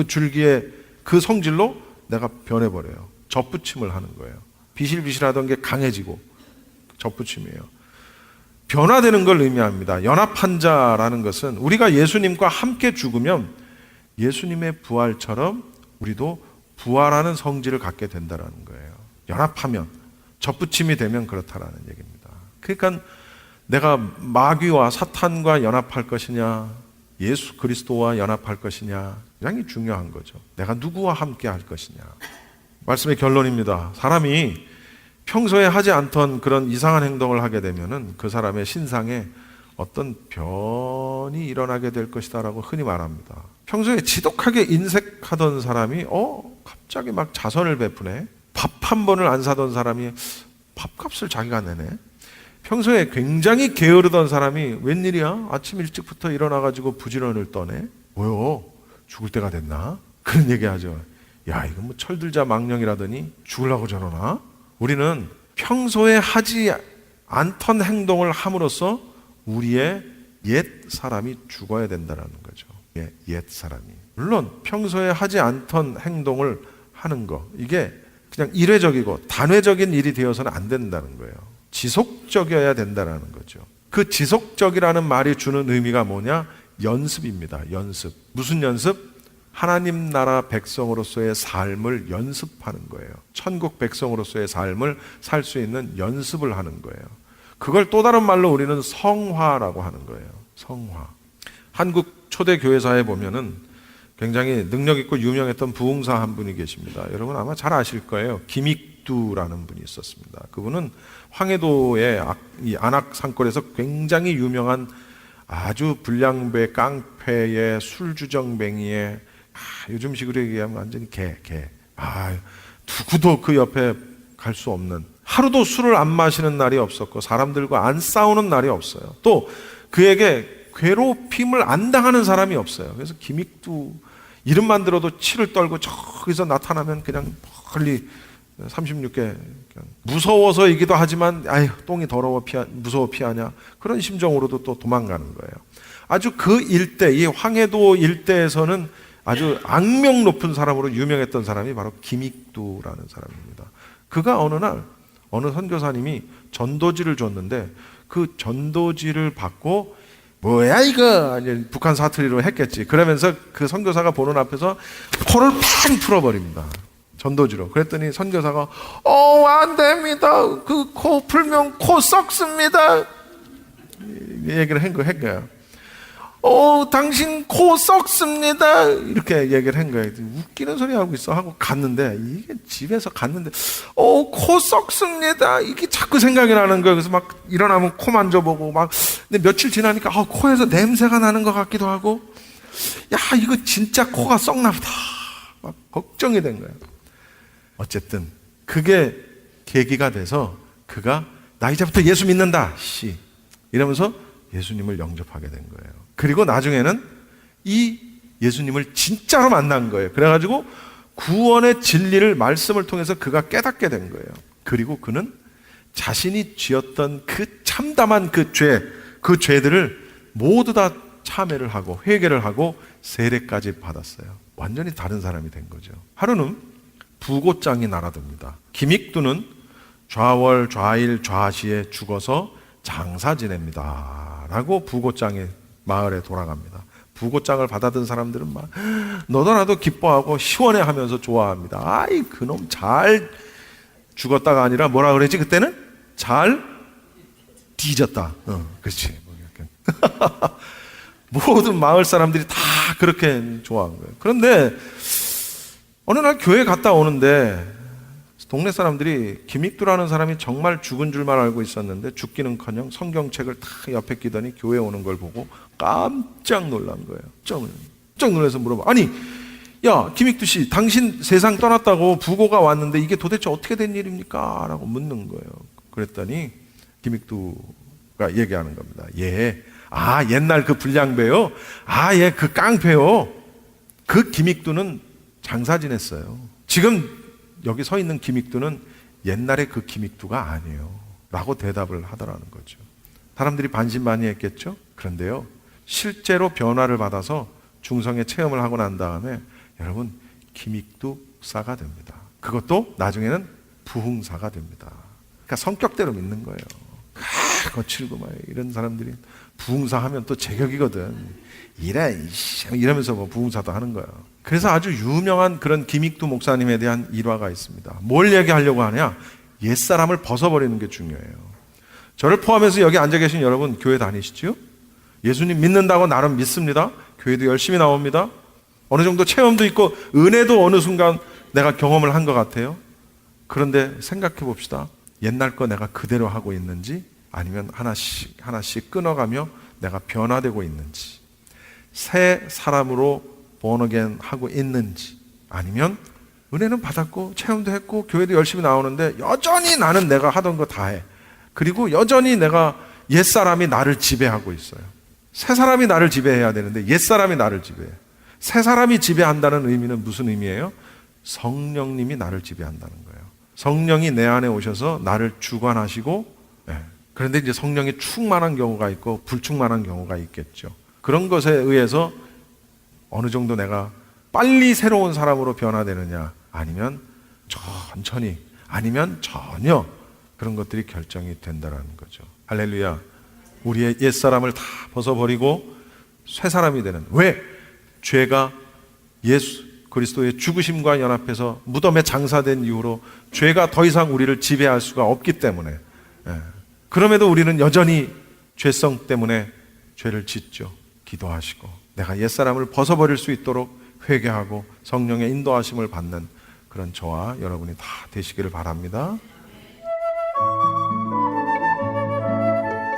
줄기의 그 성질로 내가 변해버려요. 접붙임을 하는 거예요. 비실비실하던 게 강해지고, 접붙임이에요. 변화되는 걸 의미합니다. 연합한 자라는 것은 우리가 예수님과 함께 죽으면 예수님의 부활처럼 우리도 부활하는 성질을 갖게 된다는 거예요. 연합하면, 접붙임이 되면 그렇다라는 얘기입니다. 그러니까 내가 마귀와 사탄과 연합할 것이냐, 예수 그리스도와 연합할 것이냐, 굉장히 중요한 거죠. 내가 누구와 함께 할 것이냐. 말씀의 결론입니다. 사람이 평소에 하지 않던 그런 이상한 행동을 하게 되면은 그 사람의 신상에 어떤 변이 일어나게 될 것이다라고 흔히 말합니다. 평소에 지독하게 인색하던 사람이 갑자기 막 자선을 베푸네. 밥 한 번을 안 사던 사람이 밥값을 자기가 내네. 평소에 굉장히 게으르던 사람이 웬일이야? 아침 일찍부터 일어나가지고 부지런을 떠네. 뭐요? 죽을 때가 됐나? 그런 얘기하죠. 야, 이거 뭐 철들자 망령이라더니 죽으려고 저러나? 우리는 평소에 하지 않던 행동을 함으로써 우리의 옛 사람이 죽어야 된다는 거죠. 옛 사람이. 물론 평소에 하지 않던 행동을 하는 거, 이게 그냥 일회적이고 단회적인 일이 되어서는 안 된다는 거예요. 지속적이어야 된다는 거죠. 그 지속적이라는 말이 주는 의미가 뭐냐? 연습입니다. 연습. 무슨 연습? 하나님 나라 백성으로서의 삶을 연습하는 거예요. 천국 백성으로서의 삶을 살 수 있는 연습을 하는 거예요. 그걸 또 다른 말로 우리는 성화라고 하는 거예요. 성화. 한국 초대 교회사에 보면은 굉장히 능력 있고 유명했던 부흥사 한 분이 계십니다. 여러분 아마 잘 아실 거예요. 김익두라는 분이 있었습니다. 그분은 황해도의 이 안악 산골에서 굉장히 유명한 아주 불량배, 깡패의 술주정뱅이의 요즘식으로 얘기하면 완전히 개. 누구도 그 옆에 갈 수 없는, 하루도 술을 안 마시는 날이 없었고 사람들과 안 싸우는 날이 없어요. 또 그에게 괴롭힘을 안 당하는 사람이 없어요. 그래서 김익두, 이름만 들어도 치를 떨고 저기서 나타나면 그냥 멀리 36개 그냥 무서워서이기도 하지만 아유 똥이 더러워 무서워 피하냐 그런 심정으로도 또 도망가는 거예요. 아주 그 일대 이 황해도 일대에서는 아주 악명 높은 사람으로 유명했던 사람이 바로 김익두라는 사람입니다. 그가 어느 날 어느 선교사님이 전도지를 줬는데 그 전도지를 받고 뭐야 이거 북한 사투리로 했겠지. 그러면서 그 선교사가 보는 앞에서 코를 팍 풀어버립니다. 전도지로. 그랬더니 선교사가 안 됩니다. 그 코 풀면 코 썩습니다. 얘기를 한 거예요. 당신 코 썩습니다. 이렇게 얘기를 한 거예요. 웃기는 소리 하고 있어 하고 갔는데 이게 집에서 갔는데 코 썩습니다. 이게 자꾸 생각이 나는 거예요. 그래서 막 일어나면 코 만져보고 막 근데 며칠 지나니까 코에서 냄새가 나는 것 같기도 하고 야 이거 진짜 코가 썩나 보다. 막 걱정이 된 거예요. 어쨌든 그게 계기가 돼서 그가 나 이제부터 예수 믿는다. 이러면서 예수님을 영접하게 된 거예요. 그리고 나중에는 이 예수님을 진짜로 만난 거예요. 그래가지고 구원의 진리를 말씀을 통해서 그가 깨닫게 된 거예요. 그리고 그는 자신이 지었던 그 참담한 그 죄들을 모두 다 참회를 하고 회개를 하고 세례까지 받았어요. 완전히 다른 사람이 된 거죠. 하루는 부고장이 날아듭니다. 김익두는 좌월, 좌일, 좌시에 죽어서 장사 지냅니다. 라고 부고장이 마을에 돌아갑니다. 부고장을 받아든 사람들은 막 너도나도 기뻐하고 시원해하면서 좋아합니다. 아이 그놈 잘 죽었다가 아니라 뭐라 그러지 그때는? 잘 뒤졌다. 그렇지. 모든 마을 사람들이 다 그렇게 좋아한 거예요. 그런데 어느 날 교회 갔다 오는데 동네 사람들이 김익두라는 사람이 정말 죽은 줄만 알고 있었는데 죽기는커녕 성경책을 다 옆에 끼더니 교회 오는 걸 보고 깜짝 놀란 거예요. 깜짝 놀라서 물어봐. 아니 야 김익두 씨 당신 세상 떠났다고 부고가 왔는데 이게 도대체 어떻게 된 일입니까? 라고 묻는 거예요. 그랬더니 김익두가 얘기하는 겁니다. 옛날 그 불량배요. 그 깡패요. 그 김익두는 장사 지냈어요. 지금 여기 서 있는 김익두는 옛날에 그 김익두가 아니에요. 라고 대답을 하더라는 거죠. 사람들이 반신반의했겠죠? 그런데요. 실제로 변화를 받아서 중성의 체험을 하고 난 다음에 여러분 김익두사가 됩니다. 그것도 나중에는 부흥사가 됩니다. 그러니까 성격대로 믿는 거예요. 거칠고 막 이런 사람들이 부흥사 하면 또 제격이거든. 이러면서 뭐 부흥사도 하는 거예요. 그래서 아주 유명한 그런 김익두 목사님에 대한 일화가 있습니다. 뭘 얘기하려고 하냐? 옛사람을 벗어버리는 게 중요해요. 저를 포함해서 여기 앉아 계신 여러분 교회 다니시죠? 예수님 믿는다고 나름 믿습니다. 교회도 열심히 나옵니다. 어느 정도 체험도 있고 은혜도 어느 순간 내가 경험을 한 것 같아요. 그런데 생각해 봅시다. 옛날 거 내가 그대로 하고 있는지 아니면 하나씩 끊어가며 내가 변화되고 있는지 새 사람으로 born-again 하고 있는지 아니면 은혜는 받았고 체험도 했고 교회도 열심히 나오는데 여전히 나는 내가 하던 거 다 해. 그리고 여전히 내가 옛사람이 나를 지배하고 있어요. 새 사람이 나를 지배해야 되는데 옛사람이 나를 지배해. 새 사람이 지배한다는 의미는 무슨 의미예요? 성령님이 나를 지배한다는 거예요. 성령이 내 안에 오셔서 나를 주관하시고 그런데 이제 성령이 충만한 경우가 있고 불충만한 경우가 있겠죠. 그런 것에 의해서 어느 정도 내가 빨리 새로운 사람으로 변화되느냐 아니면 천천히 아니면 전혀 그런 것들이 결정이 된다는 거죠. 할렐루야. 우리의 옛사람을 다 벗어버리고 새 사람이 되는 왜? 죄가 예수 그리스도의 죽으심과 연합해서 무덤에 장사된 이후로 죄가 더 이상 우리를 지배할 수가 없기 때문에 그럼에도 우리는 여전히 죄성 때문에 죄를 짓죠. 기도하시고 내가 옛사람을 벗어버릴 수 있도록 회개하고 성령의 인도하심을 받는 그런 저와 여러분이 다 되시기를 바랍니다.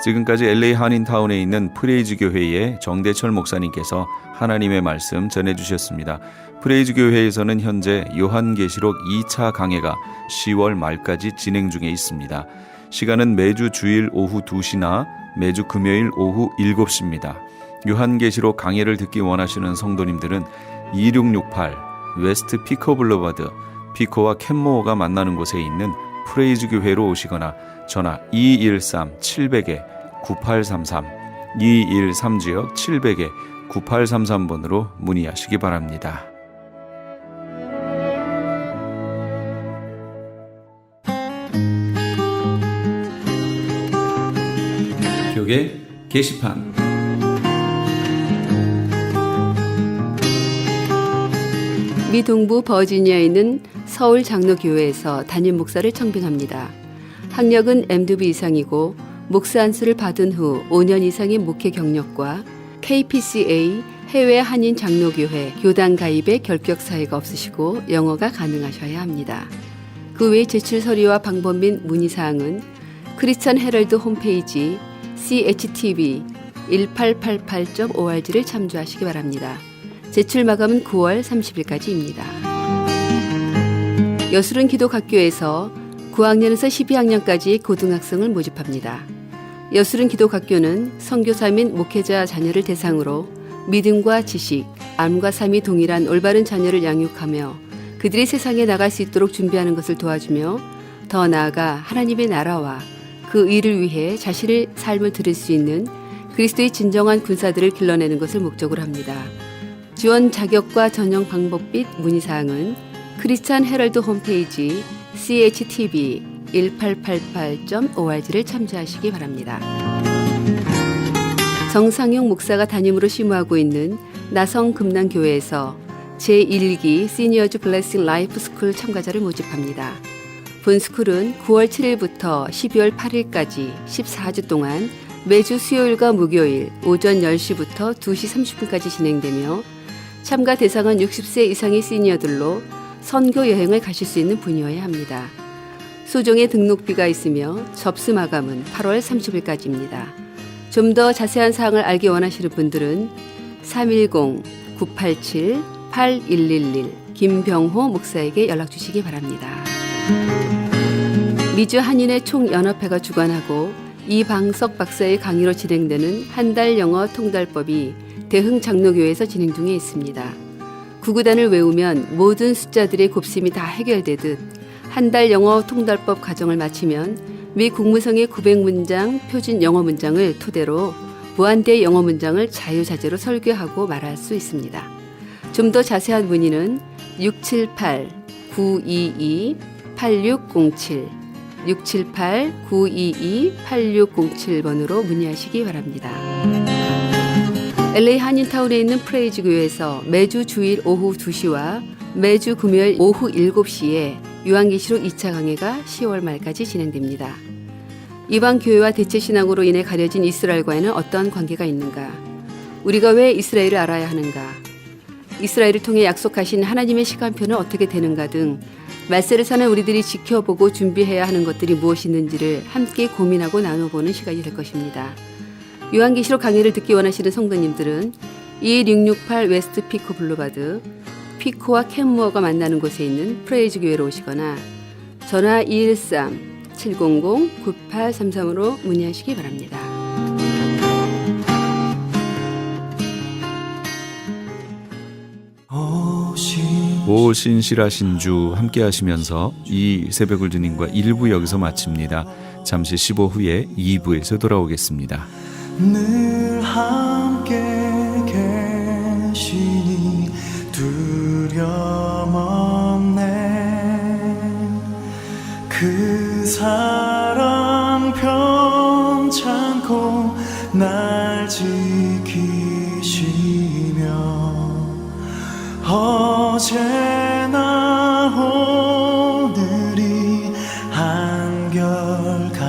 지금까지 LA 한인타운에 있는 프레이즈 교회의 정대철 목사님께서 하나님의 말씀 전해주셨습니다. 프레이즈 교회에서는 현재 요한계시록 2차 강해가 10월 말까지 진행 중에 있습니다. 시간은 매주 주일 오후 2시나 매주 금요일 오후 7시입니다. 요한계시록 강해를 듣기 원하시는 성도님들은 2668 웨스트 피코 블루바드 피코와 캔모어가 만나는 곳에 있는 프레이즈 교회로 오시거나 전화 213-700-9833 213지역 700-9833번으로 문의하시기 바랍니다. 벽에 게시판 미 동부 버지니아에 있는 서울 장로교회에서 담임 목사를 청빙합니다. 학력은 MDB 이상이고 목사 안수를 받은 후 5년 이상의 목회 경력과 KPCA 해외 한인 장로교회 교단 가입의 결격 사유가 없으시고 영어가 가능하셔야 합니다. 그 외 제출 서류와 방법 및 문의사항은 크리스천 헤럴드 홈페이지 CHTV 1888.org를 참조하시기 바랍니다. 제출 마감은 9월 30일까지입니다. 여술은 기독학교에서 9학년에서 12학년까지 고등학생을 모집합니다. 여술은 기독학교는 선교사 및 목회자 자녀를 대상으로 믿음과 지식, 암과 삶이 동일한 올바른 자녀를 양육하며 그들이 세상에 나갈 수 있도록 준비하는 것을 도와주며 더 나아가 하나님의 나라와 그 의를 위해 자신의 삶을 드릴 수 있는 그리스도의 진정한 군사들을 길러내는 것을 목적으로 합니다. 지원 자격과 전형 방법 및 문의사항은 크리스천 헤럴드 홈페이지 CHTV 1888.org를 참조하시기 바랍니다. 정상용 목사가 담임으로 심우하고 있는 나성금남교회에서 제1기 시니어즈 블레싱 라이프 스쿨 참가자를 모집합니다. 본 스쿨은 9월 7일부터 12월 8일까지 14주 동안 매주 수요일과 목요일 오전 10시부터 2시 30분까지 진행되며 참가 대상은 60세 이상의 시니어들로 선교 여행을 가실 수 있는 분이어야 합니다. 소정의 등록비가 있으며 접수 마감은 8월 30일까지입니다. 좀 더 자세한 사항을 알기 원하시는 분들은 310-987-8111 김병호 목사에게 연락 주시기 바랍니다. 미주 한인의 총연합회가 주관하고 이방석 박사의 강의로 진행되는 한 달 영어 통달법이 대흥 장로교회에서 진행 중에 있습니다. 구구단을 외우면 모든 숫자들의 곱셈이 다 해결되듯 한 달 영어 통달법 과정을 마치면 미 국무성의 900문장 표준 영어 문장을 토대로 무한대의 영어 문장을 자유자재로 설교하고 말할 수 있습니다. 좀 더 자세한 문의는 678-922-8607 678-922-8607번으로 문의하시기 바랍니다. LA 한인타운에 있는 프레이즈 교회에서 매주 주일 오후 2시와 매주 금요일 오후 7시에 요한계시록 2차 강해가 10월 말까지 진행됩니다. 이방 교회와 대체 신앙으로 인해 가려진 이스라엘과는 어떤 관계가 있는가? 우리가 왜 이스라엘을 알아야 하는가? 이스라엘을 통해 약속하신 하나님의 시간표는 어떻게 되는가 등 말세를 사는 우리들이 지켜보고 준비해야 하는 것들이 무엇이 있는지를 함께 고민하고 나눠보는 시간이 될 것입니다. 요한계시록 강의를 듣기 원하시는 성도님들은 21668 웨스트 피코 블루바드 피코와 캔무어가 만나는 곳에 있는 프레이즈 교회로 오시거나 전화 213-700-9833으로 문의하시기 바랍니다. 오 신실하신 주 함께 하시면서 이 새벽을 주님과 1부 여기서 마칩니다. 잠시 15 후에 2부에서 돌아오겠습니다. 늘 함께 계시니 두려움 없네. 그 사랑 편찮고 날 지키시며 어제나 오늘이 한결같네.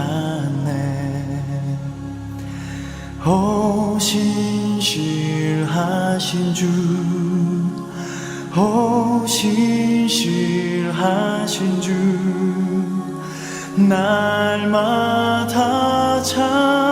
오 신실하신 주, 오 신실하신 주, 날마다 참